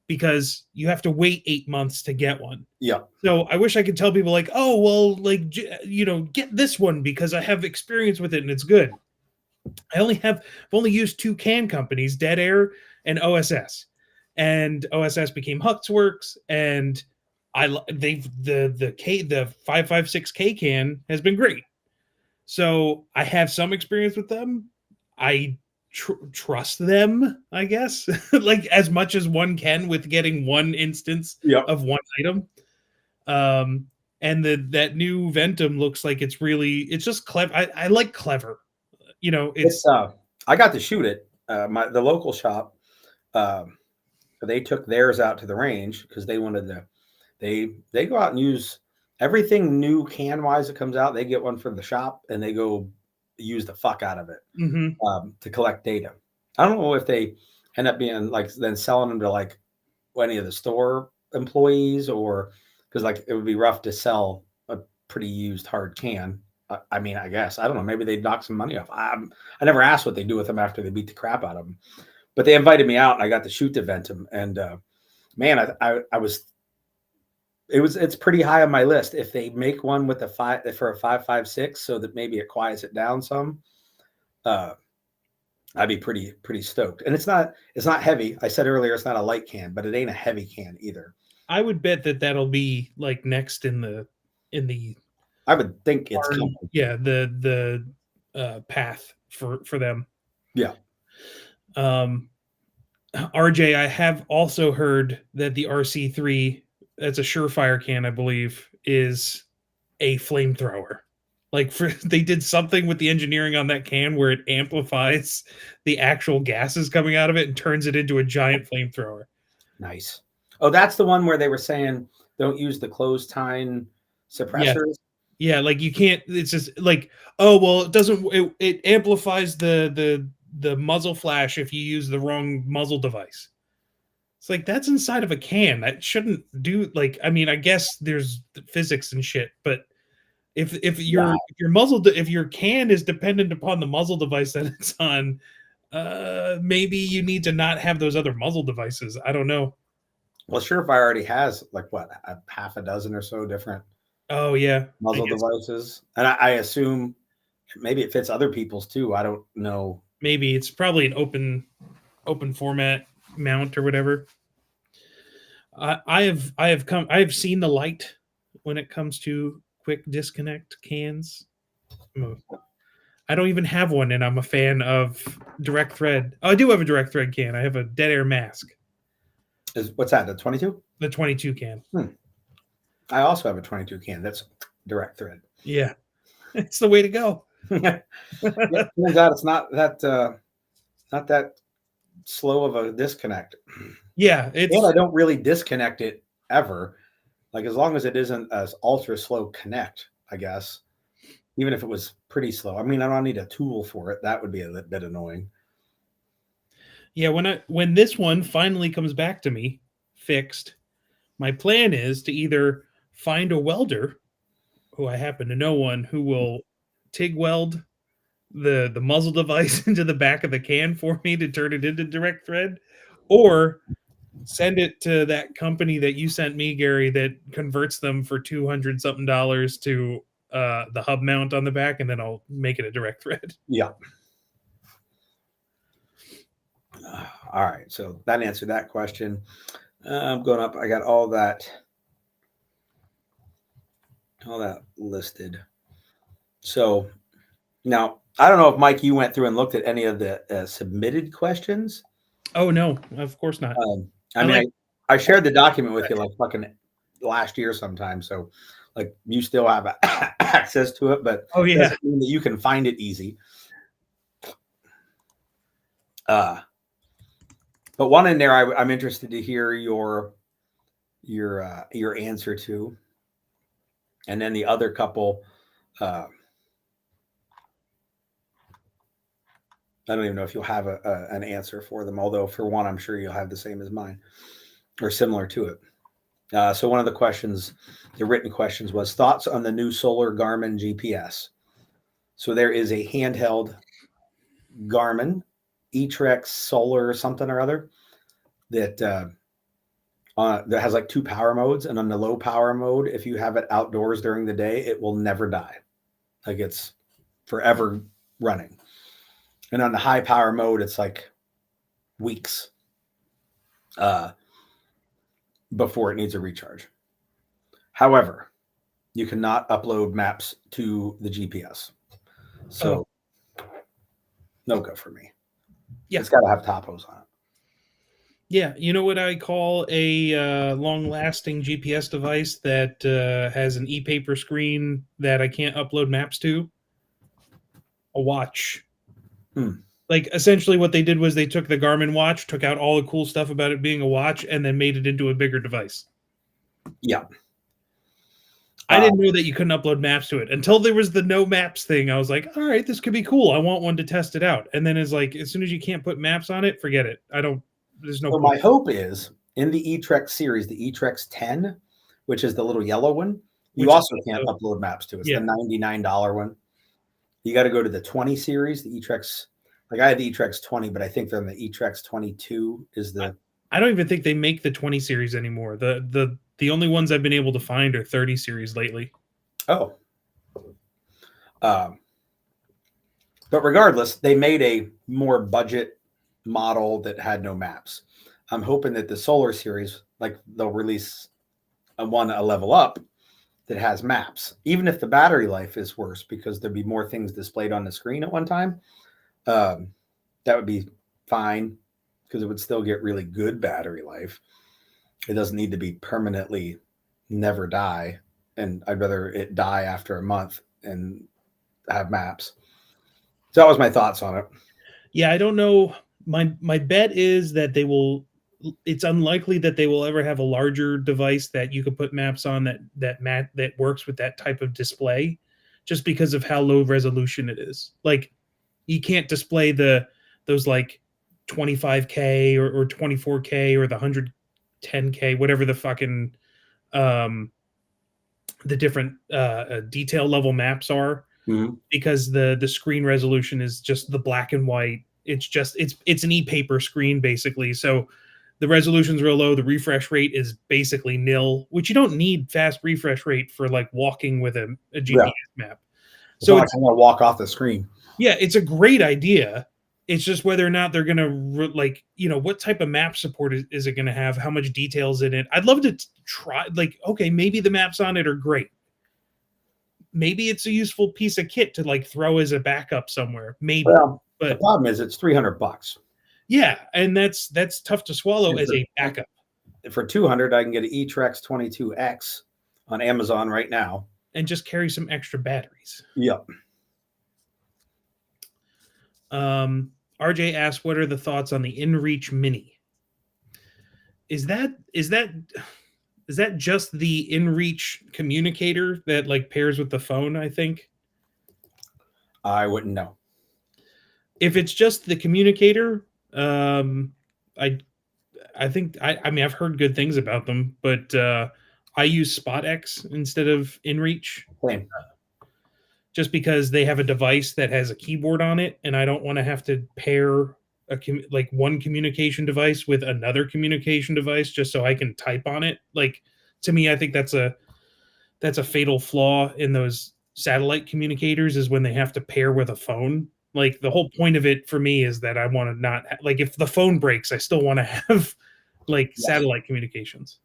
Speaker 2: Because you have to wait 8 months to get one.
Speaker 1: Yeah.
Speaker 2: So I wish I could tell people like, oh, well, like, get this one because I have experience with it and it's good. I've only used 2 can companies, Dead Air and OSS. And OSS became Huxworks, and the 556K can has been great. So I have some experience with them. I trust them, I guess, like as much as one can with getting one instance of one item. And that new Ventum looks like it's just clever. I like clever. It's
Speaker 1: I got to shoot it. The local shop, they took theirs out to the range because they wanted to. They go out and use everything new can wise that comes out. They get one from the shop and they go use the fuck out of it to collect data. I don't know if they end up being like then selling them to like any of the store employees or because like it would be rough to sell a pretty used hard can. I mean, I guess I don't know. Maybe they'd knock some money off. I never asked what they do with them after they beat the crap out of them, but they invited me out and I got to shoot the Ventum. And man, I was. It's pretty high on my list. If they make one with a 5.56, so that maybe it quiets it down some, I'd be pretty stoked. And it's not heavy. I said earlier it's not a light can, but it ain't a heavy can either.
Speaker 2: I would bet that'll be like next in the
Speaker 1: I would think it's coming.
Speaker 2: Yeah, the path for them.
Speaker 1: Yeah.
Speaker 2: RJ, I have also heard that the RC3, that's a Surefire can, I believe, is a flamethrower. Like they did something with the engineering on that can where it amplifies the actual gases coming out of it and turns it into a giant flamethrower.
Speaker 1: Nice. Oh, that's the one where they were saying don't use the closed tine suppressors.
Speaker 2: Yeah, like you can't. It's just like, oh well, it doesn't. It amplifies the muzzle flash if you use the wrong muzzle device. It's like that's inside of a can. That shouldn't do. Like, I mean, I guess there's physics and shit, but if your if your can is dependent upon the muzzle device that it's on, maybe you need to not have those other muzzle devices. I don't know.
Speaker 1: Well, Surefire already has like what, a half a dozen or so different muzzle devices, and I assume maybe it fits other people's too. I don't know.
Speaker 2: Maybe it's probably an open format mount or whatever. I have seen the light when it comes to quick disconnect cans. I don't even have one, and I'm a fan of direct thread. Oh, I do have a direct thread can. I have a Dead Air Mask.
Speaker 1: What's that? The 22?
Speaker 2: The 22 can.
Speaker 1: I also have a 22 can. That's direct thread.
Speaker 2: Yeah, it's the way to go.
Speaker 1: Yeah, turns out it's not that slow of a disconnect.
Speaker 2: Yeah,
Speaker 1: I don't really disconnect it ever. Like as long as it isn't as ultra slow connect, I guess. Even if it was pretty slow. I mean, I don't need a tool for it. That would be a bit annoying.
Speaker 2: Yeah, when this one finally comes back to me fixed, my plan is to either find a welder, who I happen to know one, who will TIG weld the muzzle device into the back of the can for me to turn it into direct thread, or send it to that company that you sent me, Gary, that converts them for $200 something to the hub mount on the back, and then I'll make it a direct thread.
Speaker 1: Yeah. All right, so that answered that question. I'm going up. I got all that listed. So now I don't know if Mike, you went through and looked at any of the submitted questions.
Speaker 2: Oh no, of course not.
Speaker 1: I shared the document with you like fucking last year sometime. So like you still have access to it, but
Speaker 2: oh yeah,
Speaker 1: doesn't mean that you can find it easy. But one in there, I'm interested to hear your answer to, and then the other couple. I don't even know if you'll have an answer for them. Although for one, I'm sure you'll have the same as mine or similar to it. So one of the questions, the written questions, was thoughts on the new solar Garmin GPS. So there is a handheld Garmin eTrex solar something or other that has like 2 power modes, and on the low power mode, if you have it outdoors during the day, it will never die. Like it's forever running. And on the high power mode, it's like weeks before it needs a recharge. However, you cannot upload maps to the GPS. So no go for me. Yeah. It's got to have topos on it.
Speaker 2: Yeah. You know what I call a long-lasting GPS device that has an e-paper screen that I can't upload maps to? A watch. Like essentially what they did was they took the Garmin watch, took out all the cool stuff about it being a watch, and then made it into a bigger device.
Speaker 1: Yeah.
Speaker 2: I didn't know that you couldn't upload maps to it until there was the no maps thing. I was like, all right, this could be cool. I want one to test it out. And then it's like, as soon as you can't put maps on it, forget it. There's no.
Speaker 1: So my hope is in the eTrex series, the eTrex 10, which is the little yellow one. You
Speaker 2: Which
Speaker 1: also
Speaker 2: is
Speaker 1: can't
Speaker 2: also-
Speaker 1: upload maps to. It's
Speaker 2: Yeah.
Speaker 1: the $99 one. You got to go to the 20 series, the eTrex. Like I had the eTrex 20, but I think they're in the eTrex 22 is the.
Speaker 2: I don't even think they make the 20 series anymore. The only ones I've been able to find are 30 series lately.
Speaker 1: Oh. But regardless, they made a more budget model that had no maps. I'm hoping that the Solar series, like they'll release a level up that has maps, even if the battery life is worse because there'd be more things displayed on the screen at one time. That would be fine because it would still get really good battery life. It doesn't need to be permanently never die, and I'd rather it die after a month and have maps. So that was my thoughts on it.
Speaker 2: Yeah, I don't know. My bet is that they will. It's unlikely that they will ever have a larger device that you could put maps on that works with that type of display, just because of how low resolution it is. Like you can't display those like 25K or 24K or the 110K, whatever the fucking the different detail level maps are, because the screen resolution is just the black and white. It's an e-paper screen basically. So the resolution's real low. The refresh rate is basically nil, which you don't need fast refresh rate for like walking with a GPS map.
Speaker 1: So it's going to walk off the screen.
Speaker 2: Yeah, it's a great idea. It's just whether or not they're going to what type of map support is it going to have? How much details in it? I'd love to try. Like, okay, maybe the maps on it are great. Maybe it's a useful piece of kit to like throw as a backup somewhere. Maybe, but
Speaker 1: the problem is it's $300.
Speaker 2: Yeah, and that's tough to swallow as a backup.
Speaker 1: For $200, I can get an eTrex 22X on Amazon right now,
Speaker 2: and just carry some extra batteries.
Speaker 1: Yep.
Speaker 2: RJ asked, "What are the thoughts on the InReach Mini? Is that just the InReach communicator that like pairs with the phone? I think
Speaker 1: I wouldn't know.
Speaker 2: If it's just the communicator, I think I mean I've heard good things about them, but I use SpotX instead of InReach.
Speaker 1: Same.
Speaker 2: Just because they have a device that has a keyboard on it, and I don't want to have to pair one communication device with another communication device just so I can type on it. Like, to me, I think that's a fatal flaw in those satellite communicators, is when they have to pair with a phone. Like, the whole point of it for me is that I want to not like, if the phone breaks, I still want to have satellite communications.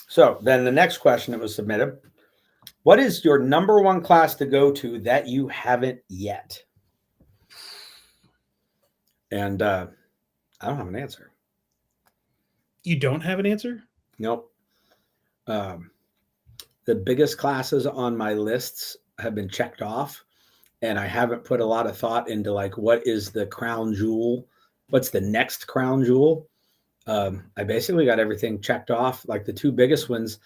Speaker 1: So then the next question that was submitted: what is your number one class to go to that you haven't yet? And I don't have an answer.
Speaker 2: You don't have an answer?
Speaker 1: Nope. The biggest classes on my lists have been checked off, and I haven't put a lot of thought into like, what is the crown jewel? What's the next crown jewel? I basically got everything checked off. Like the two biggest ones,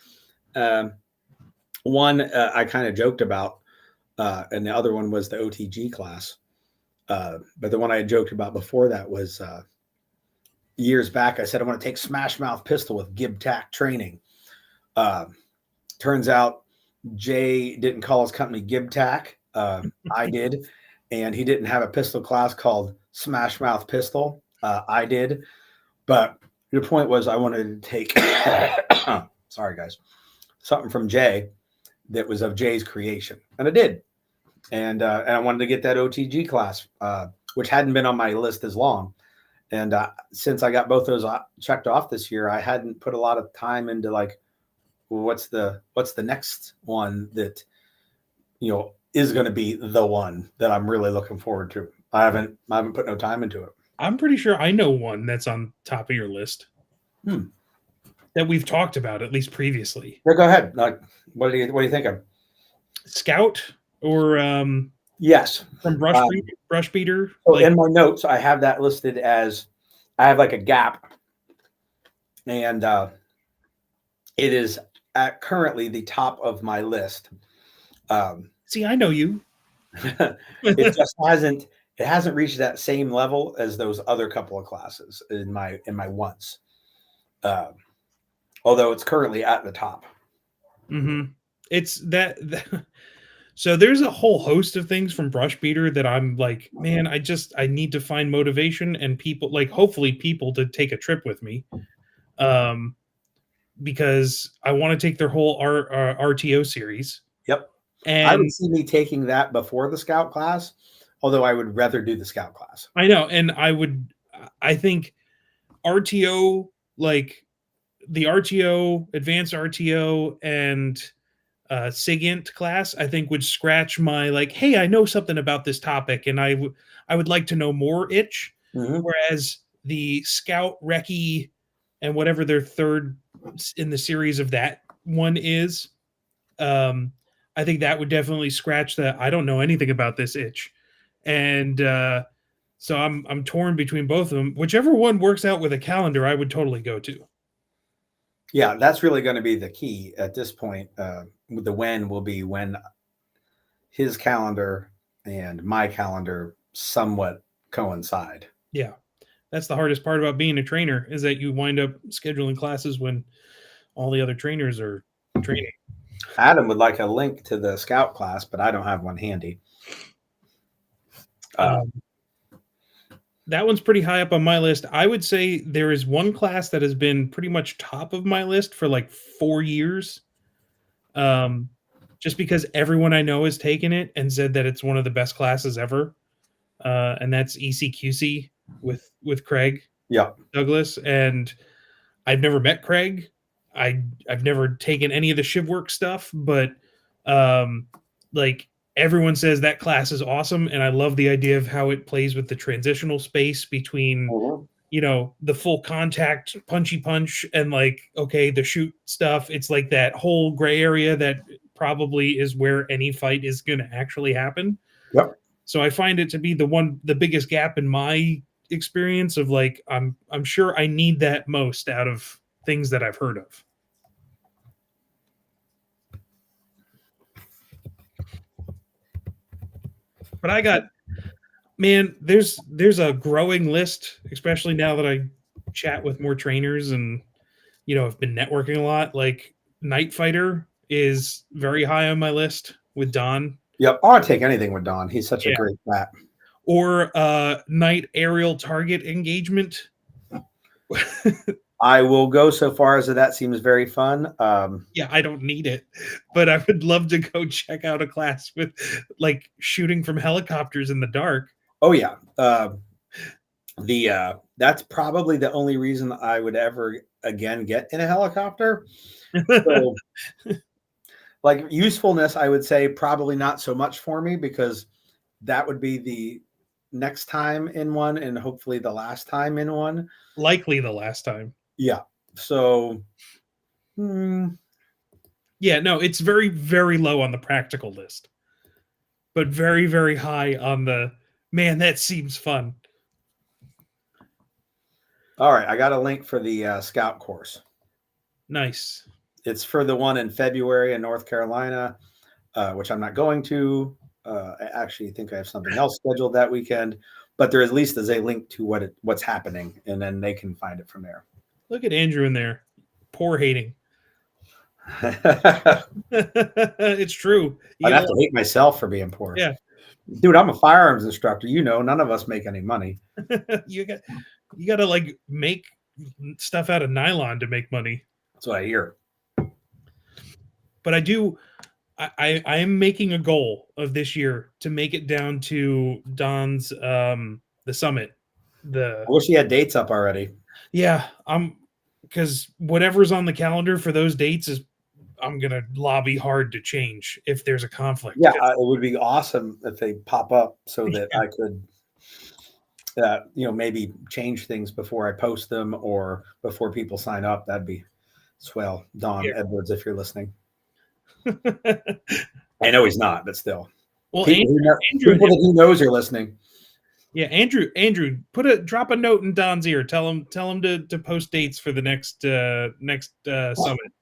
Speaker 1: one I kind of joked about, and the other one was the OTG class. But the one I joked about before that was years back. I said I want to take Smash Mouth Pistol with Gib Tac training. Turns out Jay didn't call his company Gib Tac. I did, and he didn't have a pistol class called Smash Mouth Pistol. I did, but your point was I wanted to take, sorry guys, something from Jay that was of Jay's creation, and I did, and I wanted to get that OTG class, which hadn't been on my list as long, and since I got both those checked off this year, I hadn't put a lot of time into like, what's the next one that is going to be the one that I'm really looking forward to. I haven't put no time into it.
Speaker 2: I'm pretty sure I know one that's on top of your list that we've talked about at least previously.
Speaker 1: Yeah, go ahead. Like, what do you think of?
Speaker 2: Scout or
Speaker 1: yes,
Speaker 2: from Brush Beater.
Speaker 1: So in my notes, I have that listed as I have like a gap, and it is at currently the top of my list.
Speaker 2: See, I know you.
Speaker 1: It just hasn't reached that same level as those other couple of classes in my ones. uh, although it's currently at the top.
Speaker 2: Mm-hmm. It's that. So there's a whole host of things from Brush Beater that I'm like, man, I need to find motivation and people, like, hopefully people to take a trip with me, because I want to take their whole RTO series.
Speaker 1: Yep. I would
Speaker 2: And
Speaker 1: see me taking that before the scout class, although I would rather do the scout class.
Speaker 2: I know, and I think RTO, like the RTO, advanced RTO, and SIGINT class, I think would scratch my like, hey, I know something about this topic, and I would like to know more itch.
Speaker 1: Mm-hmm.
Speaker 2: Whereas the Scout, Recce, and whatever their third in the series of that one is, I think that would definitely scratch the I don't know anything about this itch, and so I'm torn between both of them. Whichever one works out with a calendar, I would totally go to.
Speaker 1: Yeah, that's really going to be the key at this point. The when will be when his calendar and my calendar somewhat coincide.
Speaker 2: Yeah, that's the hardest part about being a trainer, is that you wind up scheduling classes when all the other trainers are training.
Speaker 1: Adam would like a link to the scout class, but I don't have one handy.
Speaker 2: That one's pretty high up on my list. I would say there is one class that has been pretty much top of my list for like 4 years. Just because everyone I know has taken it and said that it's one of the best classes ever. And that's ECQC with Craig
Speaker 1: Yeah.
Speaker 2: Douglas. And I've never met Craig. I've never taken any of the shivwork stuff, but like everyone says that class is awesome, and I love the idea of how it plays with the transitional space between the full contact punchy punch and like okay the shoot stuff. It's like that whole gray area that probably is where any fight is going to actually happen.
Speaker 1: Yep.
Speaker 2: So I find it to be the biggest gap in my experience of like I'm sure I need that most out of things that I've heard of. But I got, man, there's a growing list, especially now that I chat with more trainers and I've been networking a lot. Like Night Fighter is very high on my list with Don.
Speaker 1: Yep. I'll take anything with Don. He's such a great bat.
Speaker 2: Or Night Aerial Target Engagement.
Speaker 1: I will go so far as that seems very fun.
Speaker 2: Yeah, I don't need it, but I would love to go check out a class with like shooting from helicopters in the dark.
Speaker 1: Oh yeah. That's probably the only reason I would ever again get in a helicopter. So, like usefulness, I would say probably not so much for me, because that would be the next time in one and hopefully the last time in one.
Speaker 2: Likely the last time.
Speaker 1: Yeah. So,
Speaker 2: yeah, no, it's very, very low on the practical list, but very, very high on the, man, that seems fun.
Speaker 1: All right. I got a link for the scout course.
Speaker 2: Nice.
Speaker 1: It's for the one in February in North Carolina, which I'm not going to. I actually think I have something else scheduled that weekend, but there at least is a link to what's happening, and then they can find it from there.
Speaker 2: Look at Andrew in there. Poor hating. It's true.
Speaker 1: I'd have to hate myself for being poor.
Speaker 2: Yeah.
Speaker 1: Dude, I'm a firearms instructor. None of us make any money.
Speaker 2: you got to like make stuff out of nylon to make money.
Speaker 1: That's what I hear.
Speaker 2: But I am making a goal of this year to make it down to Don's the summit.
Speaker 1: I wish he had dates up already.
Speaker 2: Yeah, because whatever's on the calendar for those dates I'm gonna lobby hard to change if there's a conflict.
Speaker 1: Yeah, it would be awesome if they pop up so that I could maybe change things before I post them or before people sign up. That'd be swell. Don Edwards, if you're listening. I know he's not, but still.
Speaker 2: Well,
Speaker 1: people that he knows are listening.
Speaker 2: Yeah, Andrew, drop a note in Don's ear. Tell him to post dates for the next summit.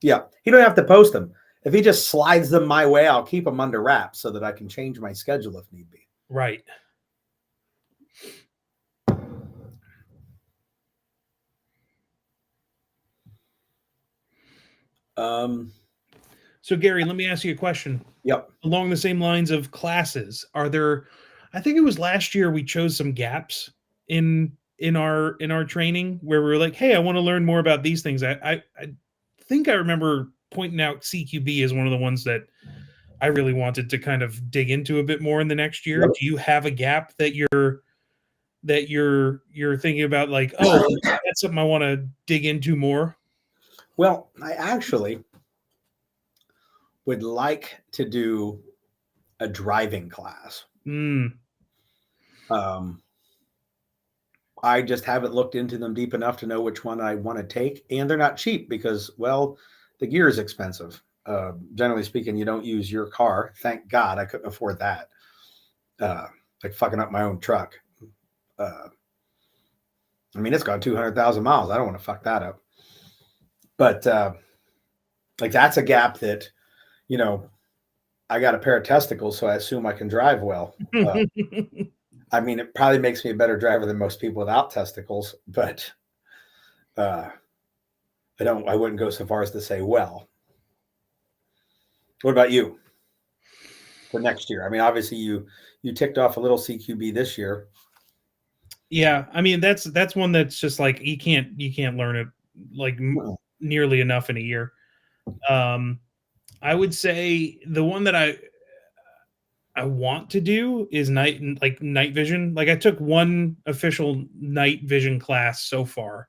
Speaker 1: Yeah, he don't have to post them. If he just slides them my way, I'll keep them under wraps so that I can change my schedule if need be.
Speaker 2: Right.
Speaker 1: Um,
Speaker 2: So Gary, let me ask you a question.
Speaker 1: yep.
Speaker 2: Along the same lines of classes, are there, I think it was last year we chose some gaps in our training where we were like, hey, I want to learn more about these things. I think I remember pointing out CQB as one of the ones that I really wanted to kind of dig into a bit more in the next year.
Speaker 1: Yep.
Speaker 2: Do you have a gap that you're thinking about, like, oh, that's something I want to dig into more?
Speaker 1: Well, I actually would like to do a driving class.
Speaker 2: Mm,
Speaker 1: Um, I just haven't looked into them deep enough to know which one I want to take, and they're not cheap because, well, the gear is expensive. Generally speaking, you don't use your car. Thank God I couldn't afford that. Like fucking up my own truck. Uh, I mean, it's gone 200,000 miles. I don't want to fuck that up. But like that's a gap that, you know, I got a pair of testicles, so I assume I can drive well. I mean, it probably makes me a better driver than most people without testicles, but I wouldn't go so far as to say well. What about you for next year? I mean, obviously you ticked off a little CQB this year.
Speaker 2: yeah, I mean that's one that's just like you can't learn it like nearly enough in a year. Um, I would say the one that I want to do is night vision. Like I took one official night vision class so far,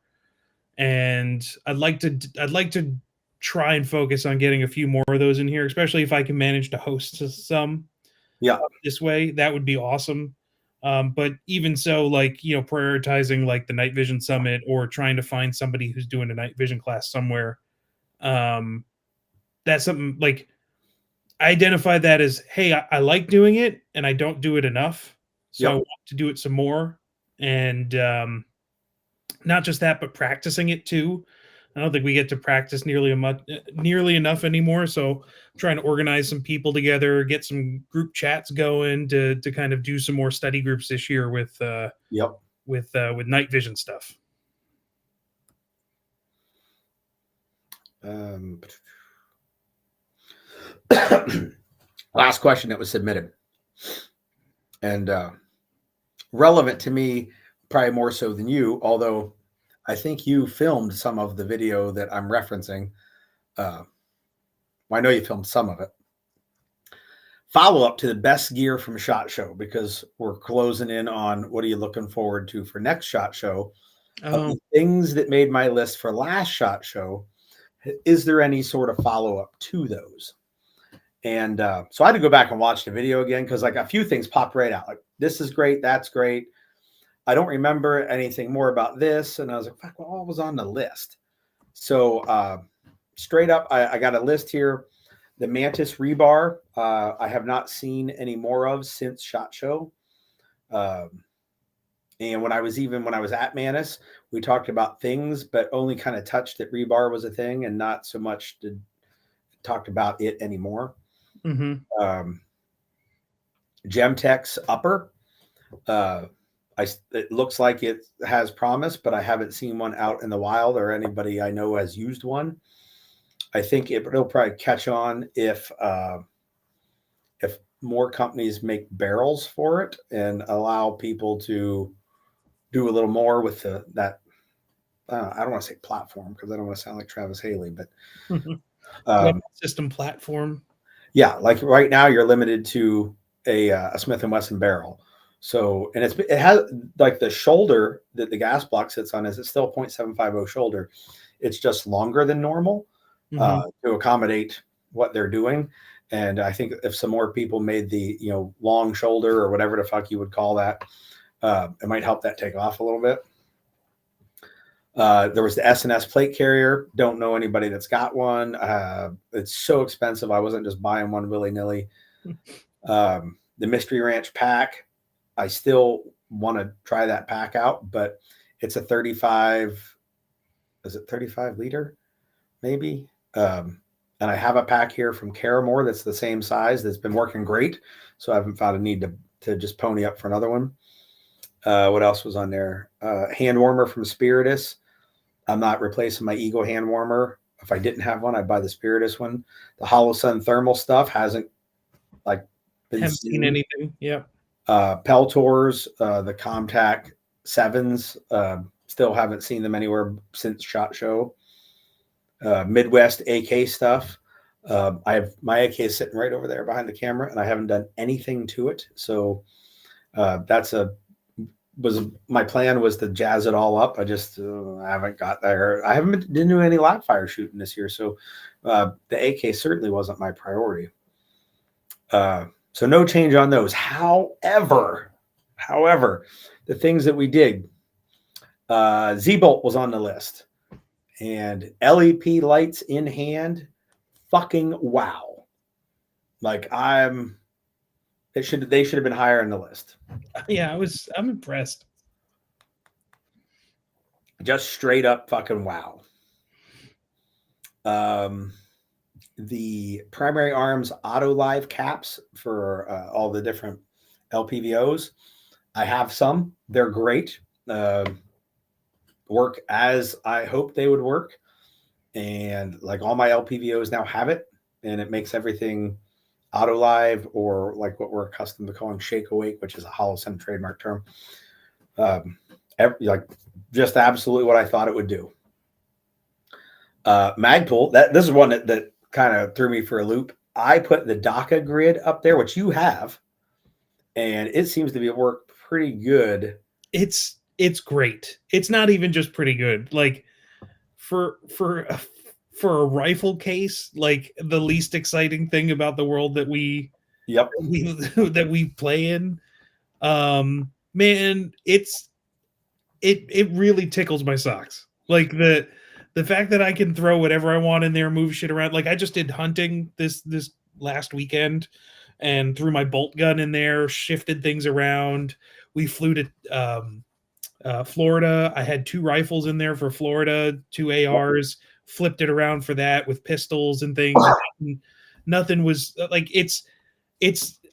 Speaker 2: and I'd like to try and focus on getting a few more of those in here, especially if I can manage to host some
Speaker 1: Yeah.
Speaker 2: this way. That would be awesome. But even so, like, prioritizing like the night vision summit or trying to find somebody who's doing a night vision class somewhere. Um, that's something like I identify that as, hey, I like doing it and I don't do it enough. So I
Speaker 1: Yep.
Speaker 2: want to do it some more. And not just that, but practicing it too. I don't think we get to practice nearly enough anymore. So I'm trying to organize some people together, get some group chats going to kind of do some more study groups this year with
Speaker 1: Yep.
Speaker 2: with night vision stuff.
Speaker 1: Last question that was submitted, and relevant to me, probably more so than you, although I think you filmed some of the video that I'm referencing. Well, I know you filmed some of it. Follow up to the best gear from SHOT Show, because we're closing in on what are you looking forward to for next SHOT Show. Of the things that made my list for last SHOT Show, is there any sort of follow up to those? And so I had to go back and watch the video again because like a few things popped right out. Like, this is great, that's great. I don't remember anything more about this. And I was like, fuck, well, what was on the list? So straight up, I got a list here. The Mantis rebar, I have not seen any more of since SHOT Show. And when I was at Mantis, we talked about things, but only kind of touched that rebar was a thing and not so much talked about it anymore.
Speaker 2: Mm-hmm.
Speaker 1: Gemtex upper. It looks like it has promise, but I haven't seen one out in the wild or anybody I know has used one. I think it'll probably catch on if more companies make barrels for it and allow people to do a little more with that. I don't want to say platform because I don't want to sound like Travis Haley, but
Speaker 2: system platform.
Speaker 1: Yeah, like right now you're limited to a Smith & Wesson barrel. So, and it has like the shoulder that the gas block sits on it's still 0.750 shoulder. It's just longer than normal to accommodate what they're doing. And I think if some more people made the, long shoulder or whatever the fuck you would call that, it might help that take off a little bit. There was the S&S plate carrier. Don't know anybody that's got one. It's so expensive. I wasn't just buying one willy-nilly. The Mystery Ranch pack. I still want to try that pack out, but it's a 35. Is it 35 liter? Maybe. And I have a pack here from Caramore that's the same size that's been working great. So I haven't found a need to just pony up for another one. What else was on there? Hand warmer from Spiritus. I'm not replacing my Eagle hand warmer. If I didn't have one, I'd buy the Spiritus one. The Hollow Sun thermal stuff hasn't like been
Speaker 2: Haven't seen anything. Yep.
Speaker 1: Peltors, the Comtac 7s, still haven't seen them anywhere since SHOT Show. Midwest AK stuff. I have my AK sitting right over there behind the camera, and I haven't done anything to it. So my plan was to jazz it all up. I just haven't got there. I didn't do any live fire shooting this year, so the AK certainly wasn't my priority. So no change on those. However, the things that we did, Z-Bolt was on the list, and LEP lights in hand, fucking wow! Like they should have been higher in the list.
Speaker 2: Yeah, I'm impressed.
Speaker 1: Just straight up fucking wow. The Primary Arms Auto Live caps for all the different LPVOs. I have some. They're great. Work as I hope they would work. And like all my LPVOs now have it. And it makes everything Auto Live, or like what we're accustomed to calling Shake Awake, which is a Hollow Sun trademark term. Like just absolutely what I thought it would do. Magpul, this is one that kind of threw me for a loop. I put the DACA grid up there, which you have, and it seems to be worked pretty good.
Speaker 2: It's great. It's not even just pretty good. Like for a rifle case, like the least exciting thing about the world that we play in, man, it really tickles my socks. Like the fact that I can throw whatever I want in there, move shit around. Like I just did hunting this last weekend and threw my bolt gun in there, shifted things around. We flew to Florida. I had 2 rifles in there for Florida, 2 ARs, flipped it around for that with pistols and things. Nothing was like it's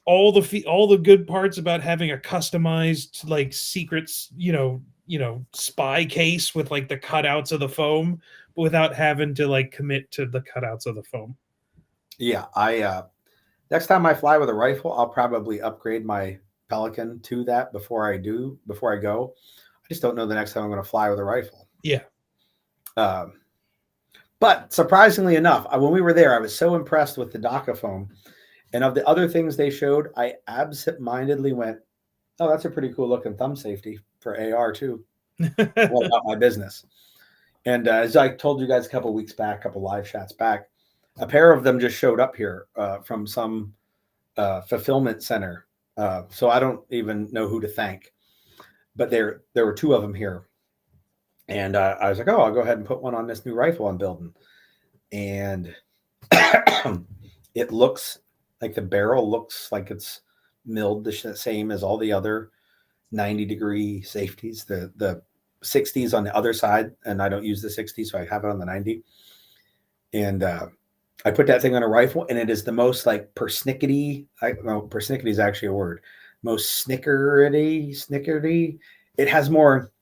Speaker 2: all the good parts about having a customized like secrets, spy case with like the cutouts of the foam, but without having to like commit to the cutouts of the foam.
Speaker 1: Yeah, I next time I fly with a rifle, I'll probably upgrade my Pelican to that before I go. I just don't know the next time I'm going to fly with a rifle.
Speaker 2: Yeah.
Speaker 1: But surprisingly enough, when we were there, I was so impressed with the DACA foam. And of the other things they showed, I absent-mindedly went, oh, that's a pretty cool looking thumb safety for AR too. What about my business? And as I told you guys a couple weeks back, a couple live shots back, a pair of them just showed up here from some fulfillment center. So I don't even know who to thank. But there were 2 of them here. And I was like, oh, I'll go ahead and put one on this new rifle I'm building. And it looks like the barrel looks like it's milled the same as all the other 90-degree safeties. The 60s on the other side, and I don't use the 60, so I have it on the 90. And I put that thing on a rifle, and it is the most like persnickety. Persnickety is actually a word. Most snickerty. It has more.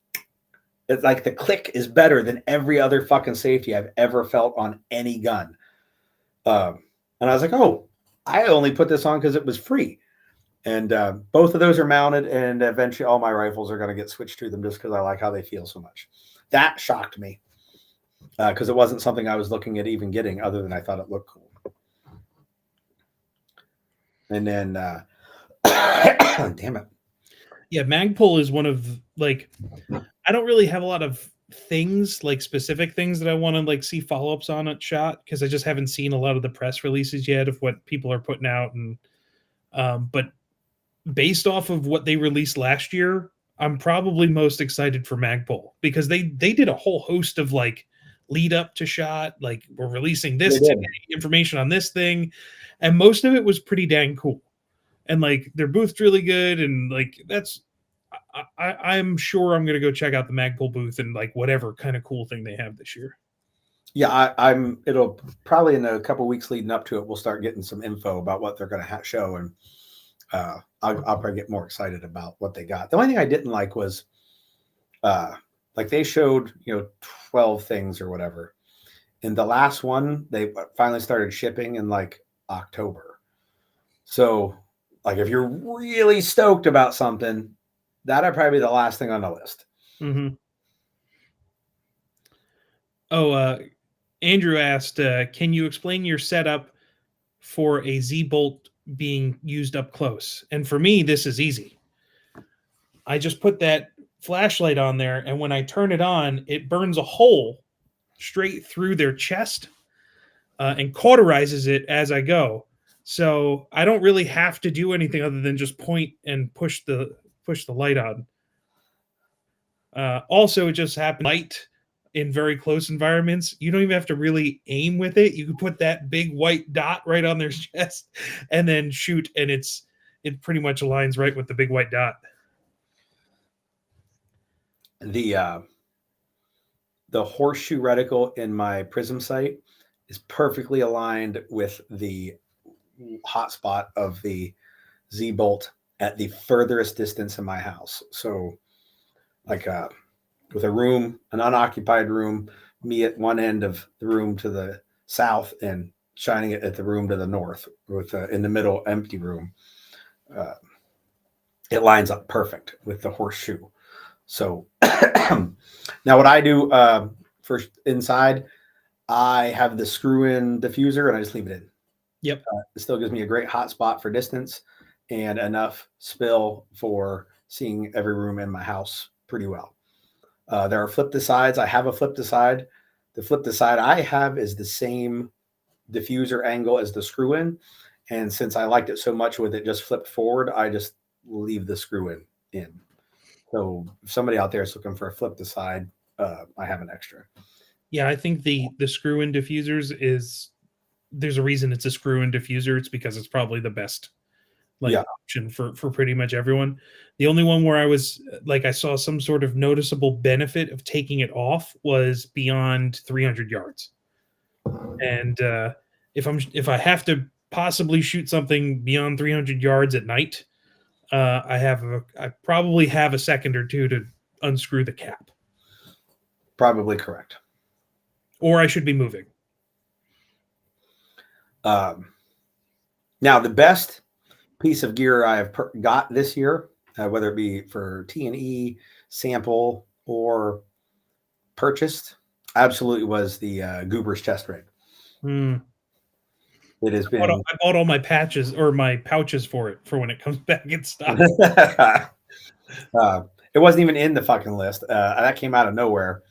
Speaker 1: It's like the click is better than every other fucking safety I've ever felt on any gun. And I was like, oh, I only put this on because it was free. And both of those are mounted, and eventually all my rifles are going to get switched to them just because I like how they feel so much. That shocked me because it wasn't something I was looking at even getting, other than I thought it looked cool. And then, damn it.
Speaker 2: Yeah, Magpul is one of like, I don't really have a lot of things, like specific things that I want to like see follow-ups on at SHOT, because I just haven't seen a lot of the press releases yet of what people are putting out. And but based off of what they released last year, I'm probably most excited for Magpul, because they did a whole host of like lead up to SHOT, like we're releasing this today, information on this thing, and most of it was pretty dang cool. And like their booth's really good, and like I'm sure I'm gonna go check out the Magpul booth and like whatever kind of cool thing they have this year.
Speaker 1: Yeah, it'll probably in a couple weeks leading up to it, we'll start getting some info about what they're going to show, and I'll probably get more excited about what they got. The only thing I didn't like was like they showed 12 things or whatever, And the last one, they finally started shipping in like October. So, like, if you're really stoked about something, that'd probably be the last thing on the list.
Speaker 2: Mm-hmm. Oh, Andrew asked, can you explain your setup for a Z-bolt being used up close? And for me, this is easy. I just put that flashlight on there, and when I turn it on, it burns a hole straight through their chest and cauterizes it as I go. So I don't really have to do anything other than just point and push the light on. Also, it just happens light in very close environments. You don't even have to really aim with it. You can put that big white dot right on their chest and then shoot, and it pretty much aligns right with the big white dot.
Speaker 1: The horseshoe reticle in my prism sight is perfectly aligned with the hotspot of the Z bolt at the furthest distance in my house. So, like, with a room, an unoccupied room, me at one end of the room to the south and shining it at the room to the north, with in the middle empty room. It lines up perfect with the horseshoe. So now what I do for inside, I have the screw-in diffuser and I just leave it in.
Speaker 2: Yep.
Speaker 1: It still gives me a great hot spot for distance and enough spill for seeing every room in my house pretty well. There are flip sides. I have a flip side. The flip side I have is the same diffuser angle as the screw-in. And since I liked it so much with it just flipped forward, I just leave the screw-in in. So if somebody out there is looking for a flip side, I have an extra.
Speaker 2: Yeah, I think the screw-in diffusers is, there's a reason it's a screw-in diffuser. It's because it's probably the best option for pretty much everyone. The only one where I was like, I saw some sort of noticeable benefit of taking it off was beyond 300 yards. And if I have to possibly shoot something beyond 300 yards at night, I probably have a second or two to unscrew the cap.
Speaker 1: Probably correct.
Speaker 2: Or I should be moving.
Speaker 1: Now, the best piece of gear I have got this year, whether it be for T&E, sample, or purchased, absolutely was the Goober's chest rig. It has been.
Speaker 2: I bought all my patches or my pouches for it for when it comes back in stock.
Speaker 1: It wasn't even in the fucking list. That came out of nowhere.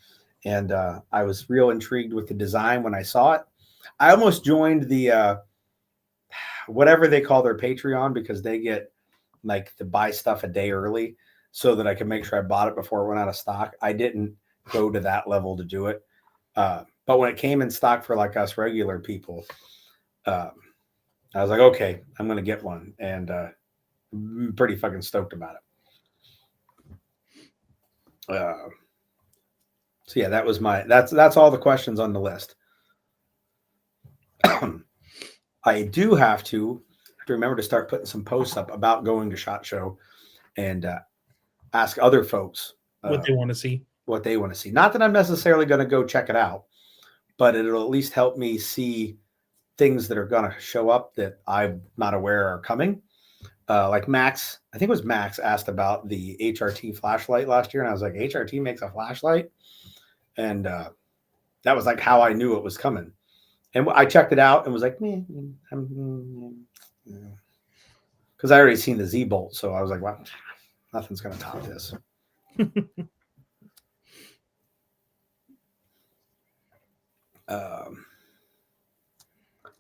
Speaker 1: And I was real intrigued with the design when I saw it. I almost joined the whatever they call their Patreon, because they get like to buy stuff a day early so that I can make sure I bought it before it went out of stock. I didn't go to that level to do it. But when it came in stock for like us regular people, I was like, okay, I'm going to get one. And I'm pretty fucking stoked about it. So yeah, that was that's all the questions on the list. I do have to remember to start putting some posts up about going to SHOT Show and ask other folks
Speaker 2: what they want to see.
Speaker 1: What they want to see. Not that I'm necessarily going to go check it out, but it'll at least help me see things that are going to show up that I'm not aware are coming. Like Max, I think it was Max asked about the HRT flashlight last year, and I was like, HRT makes a flashlight? And that was like how I knew it was coming. And I checked it out and was like, because I already seen the Z bolt, so I was like, well, nothing's going to top this.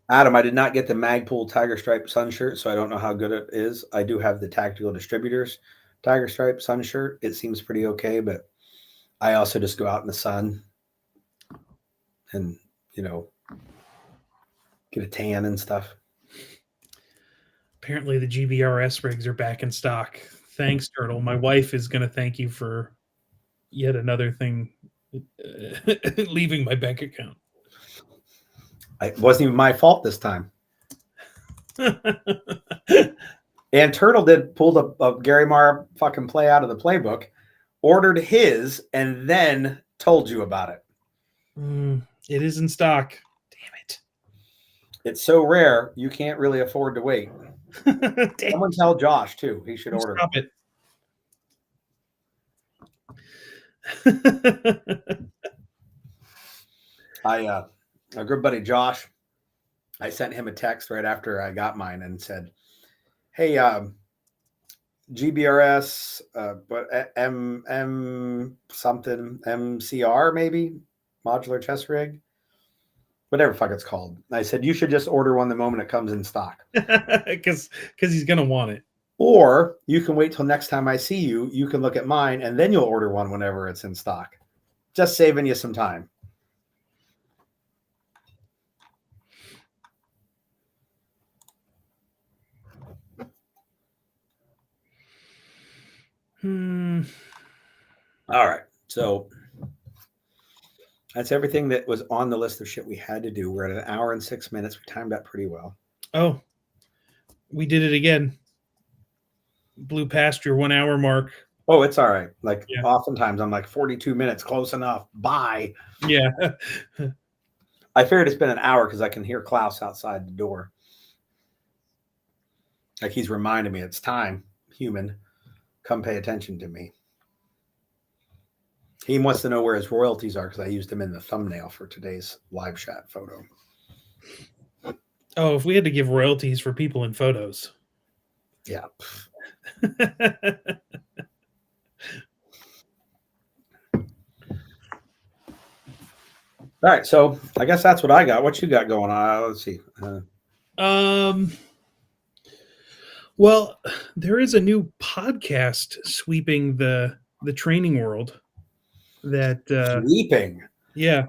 Speaker 1: Adam, I did not get the Magpul Tiger Stripe Sun shirt, so I don't know how good it is. I do have the Tactical Distributors Tiger Stripe Sun shirt. It seems pretty okay, but I also just go out in the sun and, get a tan and stuff.
Speaker 2: Apparently the GBRS rigs are back in stock. Thanks, Turtle. My wife is going to thank you for yet another thing leaving my bank account.
Speaker 1: It wasn't even my fault this time. And Turtle pulled a Gary Marr fucking play out of the playbook, ordered his, and then told you about it.
Speaker 2: It is in stock. Damn
Speaker 1: It's so rare you can't really afford to wait.
Speaker 2: it. Damn.
Speaker 1: Someone tell Josh too. He should order.
Speaker 2: Stop it.
Speaker 1: A good buddy Josh, I sent him a text right after I got mine and said, "Hey, GBRS, but M something MCR maybe modular chest rig, whatever fuck it's called." I said you should just order one the moment it comes in stock,
Speaker 2: Because he's gonna want it.
Speaker 1: or you can wait till next time I see you. You can look at mine and then you'll order one whenever it's in stock. Just saving you some time. All right, so that's everything that was on the list of shit we had to do. We're at 1 hour and 6 minutes. We timed that pretty well.
Speaker 2: Oh, we did it again. Blew past your 1 hour mark.
Speaker 1: Oh, it's all right. Like
Speaker 2: Yeah.
Speaker 1: oftentimes I'm like 42 minutes, close enough. Bye.
Speaker 2: Yeah.
Speaker 1: I figured it's been an hour because I can hear Klaus outside the door. Like he's reminding me it's time, human. Come pay attention to me. He wants to know where his royalties are because I used him in the thumbnail for today's Liveshat photo.
Speaker 2: Oh, if we had to give royalties for people in photos.
Speaker 1: Yeah. All right, so I guess that's what I got. What you got going on? Let's see.
Speaker 2: Well, there is a new podcast sweeping the training world. That
Speaker 1: Sweeping.
Speaker 2: yeah,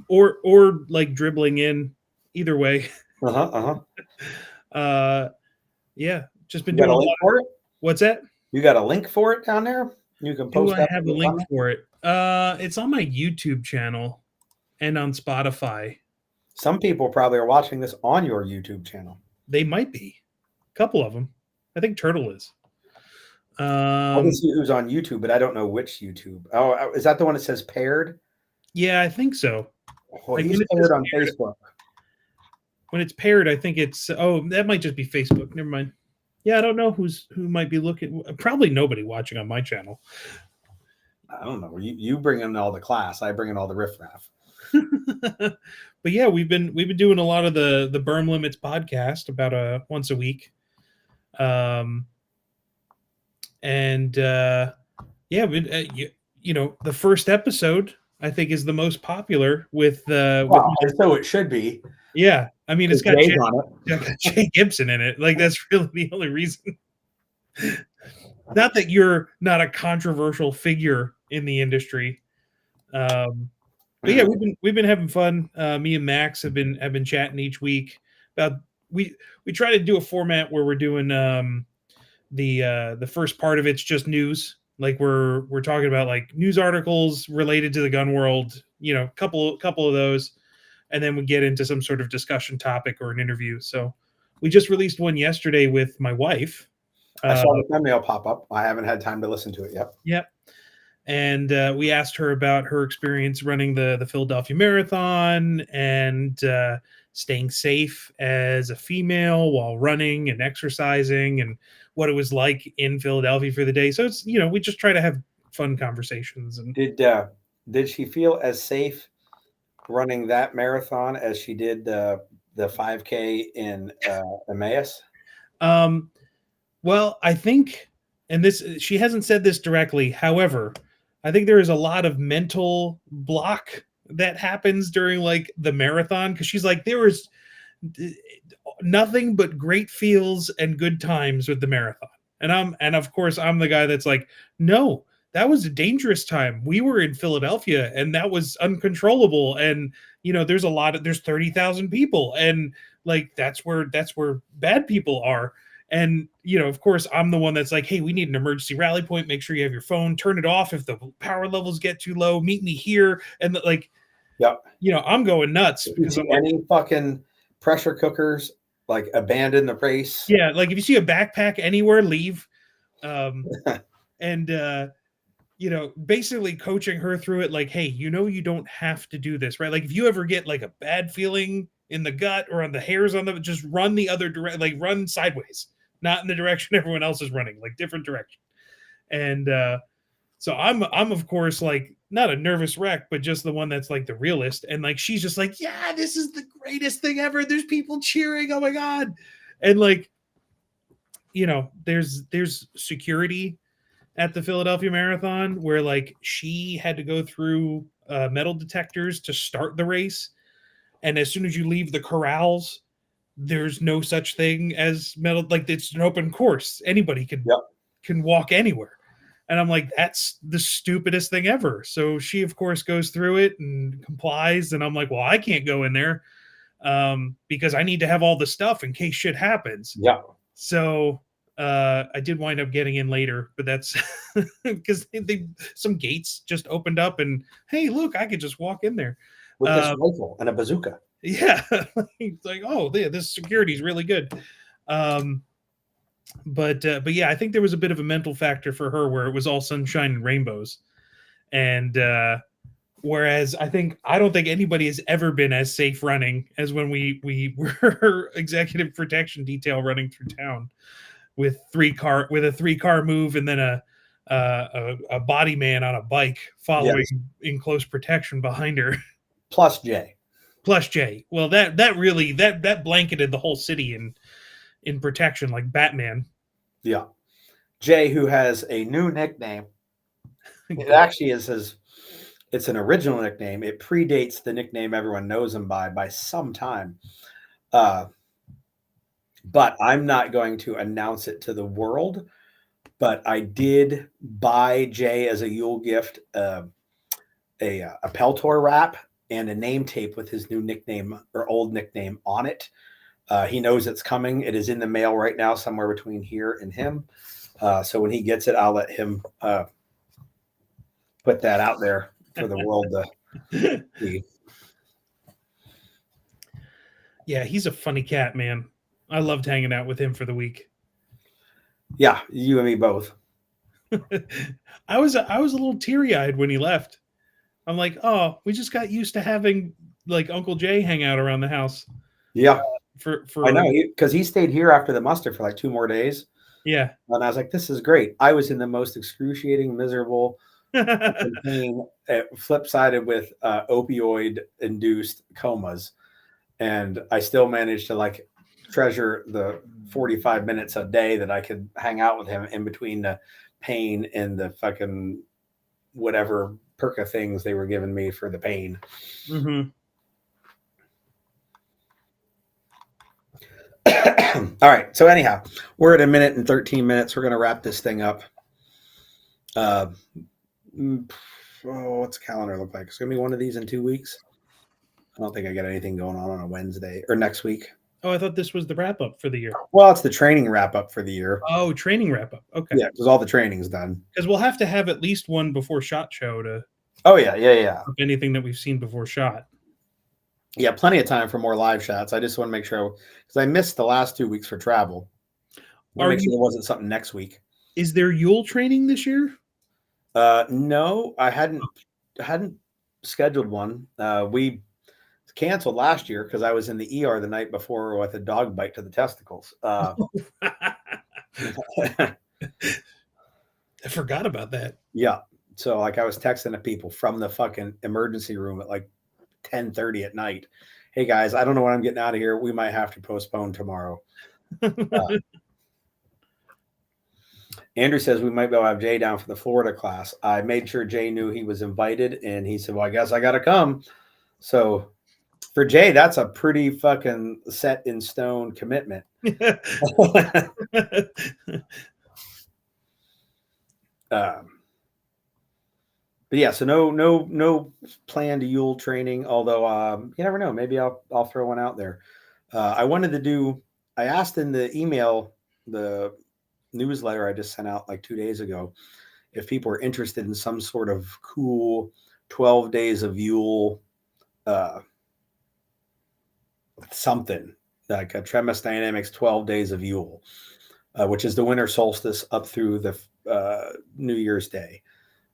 Speaker 2: or like dribbling in. Either way. Yeah, just been
Speaker 1: You got
Speaker 2: doing
Speaker 1: a link for it?
Speaker 2: What's that?
Speaker 1: You got a link for it down there? You can post
Speaker 2: Do I
Speaker 1: that.
Speaker 2: have a link for it? It's on my YouTube channel and on Spotify.
Speaker 1: Some people probably are watching this on your YouTube channel.
Speaker 2: They might be. A couple of them. I think Turtle is.
Speaker 1: I can see who's on YouTube, but I don't know which YouTube. Oh, is that the one that says paired?
Speaker 2: Yeah, I think so.
Speaker 1: Well,
Speaker 2: Like,
Speaker 1: he's
Speaker 2: when it
Speaker 1: paired
Speaker 2: says
Speaker 1: on
Speaker 2: paired-
Speaker 1: Facebook.
Speaker 2: When it's paired, I think it's that might just be Facebook. Never mind. Yeah, I don't know who might be looking. Probably nobody watching on my channel.
Speaker 1: I don't know. You bring in all the class. I bring in all the riffraff.
Speaker 2: But yeah, we've been doing a lot of the Berm Limits podcast about once a week. And yeah, you know, the first episode I think is the most popular with
Speaker 1: Well, and so it should be.
Speaker 2: Yeah, I mean it's got
Speaker 1: Jay's on it.
Speaker 2: Jay Gibson in it. Like that's really the only reason. Not that you're not a controversial figure in the industry. But yeah, we've been having fun. Me and Max have been chatting each week about we try to do a format where we're doing the first part of it's just news. Like we're talking about like news articles related to the gun world, you know, couple of those, and then we get into some sort of discussion topic or an interview. So we just released one yesterday with my wife.
Speaker 1: I saw the thumbnail pop up. I haven't had time to listen to it yet.
Speaker 2: Yep. And we asked her about her experience running the Philadelphia Marathon and staying safe as a female while running and exercising and what it was like in Philadelphia for the day. So it's, you know, we just try to have fun conversations. And
Speaker 1: did she feel as safe running that marathon as she did the 5K in Emmaus?
Speaker 2: Well, I think, and this, she hasn't said this directly. However, I think there is a lot of mental block that happens during like the marathon. Cause she's like, there was nothing but great feels and good times with the marathon. And of course I'm the guy that's like, no, that was a dangerous time. We were in Philadelphia and that was uncontrollable. And, you know, there's 30,000 people and like, that's where bad people are. And, you know, of course, I'm the one that's like, hey, we need an emergency rally point. Make sure you have your phone. Turn it off if the power levels get too low. Meet me here. And like,
Speaker 1: yep.
Speaker 2: You know, I'm going nuts.
Speaker 1: Because any fucking pressure cookers, like abandon the race.
Speaker 2: Yeah, like if you see a backpack anywhere, leave. And basically coaching her through it, like, hey, you don't have to do this, right? Like, if you ever get like a bad feeling in the gut or on the hairs on the, just run the other direct, like run sideways, not in the direction everyone else is running, like different direction. And so I'm of course like not a nervous wreck, but just the one that's like the realist. And like she's just like, yeah, this is the greatest thing ever. There's people cheering. Oh my god. And like, there's security at the Philadelphia Marathon where like she had to go through metal detectors to start the race. And as soon as you leave the corrals, there's no such thing as metal. Like, it's an open course. Anybody can walk anywhere. And I'm like, that's the stupidest thing ever. So she, of course, goes through it and complies. And I'm like, well, I can't go in there because I need to have all the stuff in case shit happens.
Speaker 1: Yeah.
Speaker 2: So I did wind up getting in later, but that's because some gates just opened up and, hey, look, I could just walk in there
Speaker 1: with this rifle and a bazooka.
Speaker 2: Yeah, it's like, oh, this security is really good. But yeah, I think there was a bit of a mental factor for her where it was all sunshine and rainbows, and whereas I don't think anybody has ever been as safe running as when we were executive protection detail running through town with a 3-car move and then a body man on a bike following in close protection behind her.
Speaker 1: Plus Jay.
Speaker 2: Well, that really that blanketed the whole city in protection like Batman.
Speaker 1: Yeah. Jay, who has a new nickname. It actually it's an original nickname. It predates the nickname everyone knows him by some time. But I'm not going to announce it to the world. But I did buy Jay as a Yule gift a Peltor wrap and a name tape with his new nickname or old nickname on it. He knows it's coming. It is in the mail right now, somewhere between here and him. So when he gets it, I'll let him put that out there for the world to see.
Speaker 2: Yeah, he's a funny cat, man. I loved hanging out with him for the week.
Speaker 1: Yeah, you and me both.
Speaker 2: I was a little teary-eyed when he left. I'm like, oh, we just got used to having like Uncle Jay hang out around the house.
Speaker 1: Yeah.
Speaker 2: For
Speaker 1: I know, because he stayed here after the muster for like 2 more days.
Speaker 2: Yeah.
Speaker 1: And I was like, this is great. I was in the most excruciating, miserable pain, flip-sided with opioid-induced comas. And I still managed to like treasure the 45 minutes a day that I could hang out with him in between the pain and the fucking whatever Perca things they were giving me for the pain.
Speaker 2: Mm-hmm.
Speaker 1: All right. So anyhow, we're at 1 minute and 13 minutes. We're going to wrap this thing up. What's the calendar look like? It's going to be one of these in 2 weeks. I don't think I got anything going on a Wednesday or next week.
Speaker 2: Oh, I thought this was the wrap up for the year.
Speaker 1: Well, it's the training wrap up for the year.
Speaker 2: Oh, training wrap up. Okay.
Speaker 1: Yeah, because all the training's done.
Speaker 2: Because we'll have to have at least one before SHOT Show to.
Speaker 1: Oh yeah.
Speaker 2: Anything that we've seen before SHOT.
Speaker 1: Yeah, plenty of time for more live shots. I just want to make sure because I missed the last 2 weeks for travel. Make sure there wasn't something next week.
Speaker 2: Is there Yule training this year?
Speaker 1: No, I hadn't scheduled one. We canceled last year because I was in the ER the night before with a dog bite to the testicles. I
Speaker 2: forgot about that.
Speaker 1: Yeah. So like I was texting to people from the fucking emergency room at like 10:30 at night. Hey guys, I don't know when I'm getting out of here. We might have to postpone tomorrow. Andrew says we might be able to have Jay down for the Florida class. I made sure Jay knew he was invited and he said, well, I guess I got to come. So for Jay, that's a pretty fucking set in stone commitment. But yeah, so no planned Yule training. Although you never know, maybe I'll throw one out there. I asked in the email, the newsletter I just sent out like 2 days ago, if people are interested in some sort of cool 12 days of Yule, something like a Tremis Dynamics 12 days of Yule, which is the winter solstice up through the New Year's Day.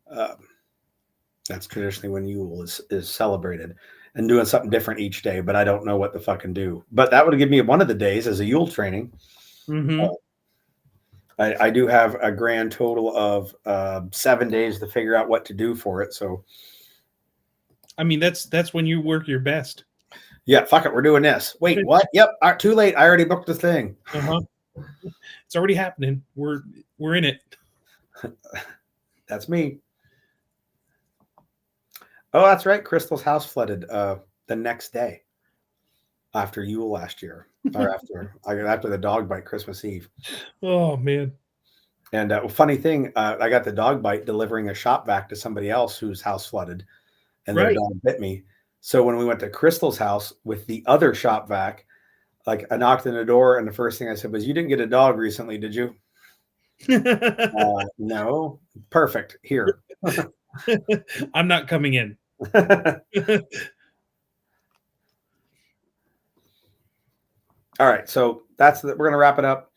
Speaker 1: That's traditionally when Yule is celebrated, and doing something different each day. But I don't know what to fucking do. But that would give me one of the days as a Yule training.
Speaker 2: Mm-hmm.
Speaker 1: I do have a grand total of 7 days to figure out what to do for it. So,
Speaker 2: I mean, that's when you work your best.
Speaker 1: yeah, fuck it, we're doing this. Wait, what? Yep, too late. I already booked the thing.
Speaker 2: Uh-huh. It's already happening. We're in it.
Speaker 1: That's me. Oh, that's right. Crystal's house flooded the next day after Yule last year, or after the dog bite Christmas Eve.
Speaker 2: Oh man.
Speaker 1: And funny thing, I got the dog bite delivering a shop vac to somebody else whose house flooded, and their
Speaker 2: Right.
Speaker 1: dog bit me. So when we went to Crystal's house with the other shop vac, like I knocked on the door, and the first thing I said was, "You didn't get a dog recently, did you?" No. Perfect. Here.
Speaker 2: I'm not coming in.
Speaker 1: All right, so we're gonna wrap it up.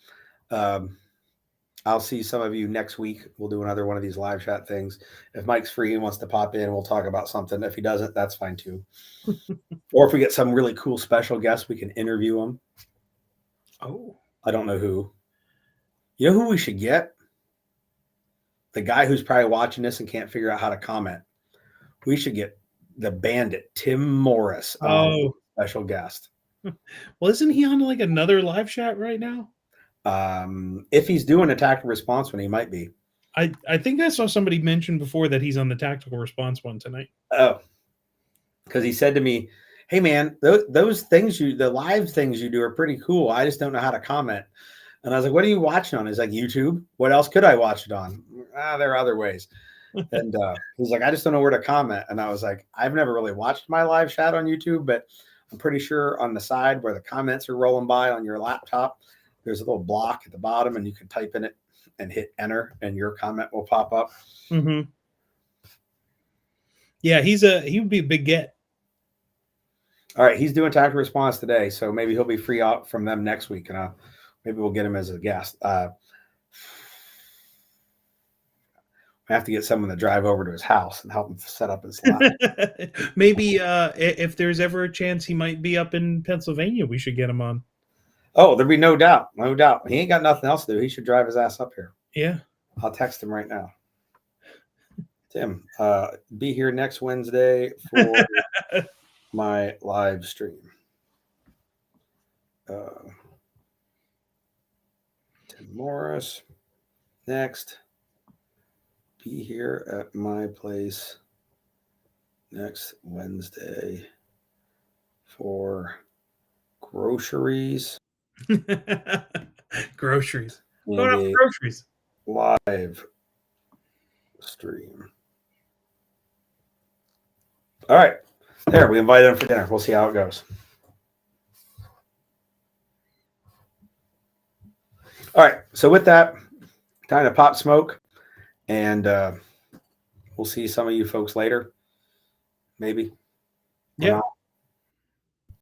Speaker 1: I'll see some of you next week. We'll do another one of these live chat things. If Mike's free and wants to pop in, we'll talk about something. If he doesn't, that's fine too. Or if we get some really cool special guests, we can interview them.
Speaker 2: Oh,
Speaker 1: I don't know who. You know who we should get? The guy who's probably watching this and can't figure out how to comment. We should get the bandit, Tim Morris, on special guest.
Speaker 2: Well, isn't he on like another live chat right now?
Speaker 1: If he's doing a tactical response one, he might be.
Speaker 2: I think I saw somebody mention before that he's on the tactical response one tonight.
Speaker 1: Oh, because he said to me, "Hey man, those things the live things you do are pretty cool. I just don't know how to comment." And I was like, "What are you watching on?" He's like, "YouTube." What else could I watch it on? There are other ways. And he's like, "I just don't know where to comment." And I was like, "I've never really watched my live chat on YouTube, but I'm pretty sure on the side where the comments are rolling by on your laptop, there's a little block at the bottom, and you can type in it and hit enter, and your comment will pop up."
Speaker 2: Mm-hmm. Yeah, he would be a big get.
Speaker 1: All right, he's doing tactical response today, so maybe he'll be free out from them next week, and maybe we'll get him as a guest. I have to get someone to drive over to his house and help him set up his lab.
Speaker 2: Maybe if there's ever a chance he might be up in Pennsylvania, we should get him on.
Speaker 1: Oh, there'd be no doubt. No doubt. He ain't got nothing else to do. He should drive his ass up here.
Speaker 2: Yeah.
Speaker 1: I'll text him right now. Tim, be here next Wednesday for my live stream. Tim Morris, next. Be here at my place next Wednesday for groceries.
Speaker 2: Groceries. Going out for groceries.
Speaker 1: Live stream. All right. There, we invited him for dinner. We'll see how it goes. All right. So with that, time to pop smoke. And we'll see some of you folks later. Maybe.
Speaker 2: Yeah.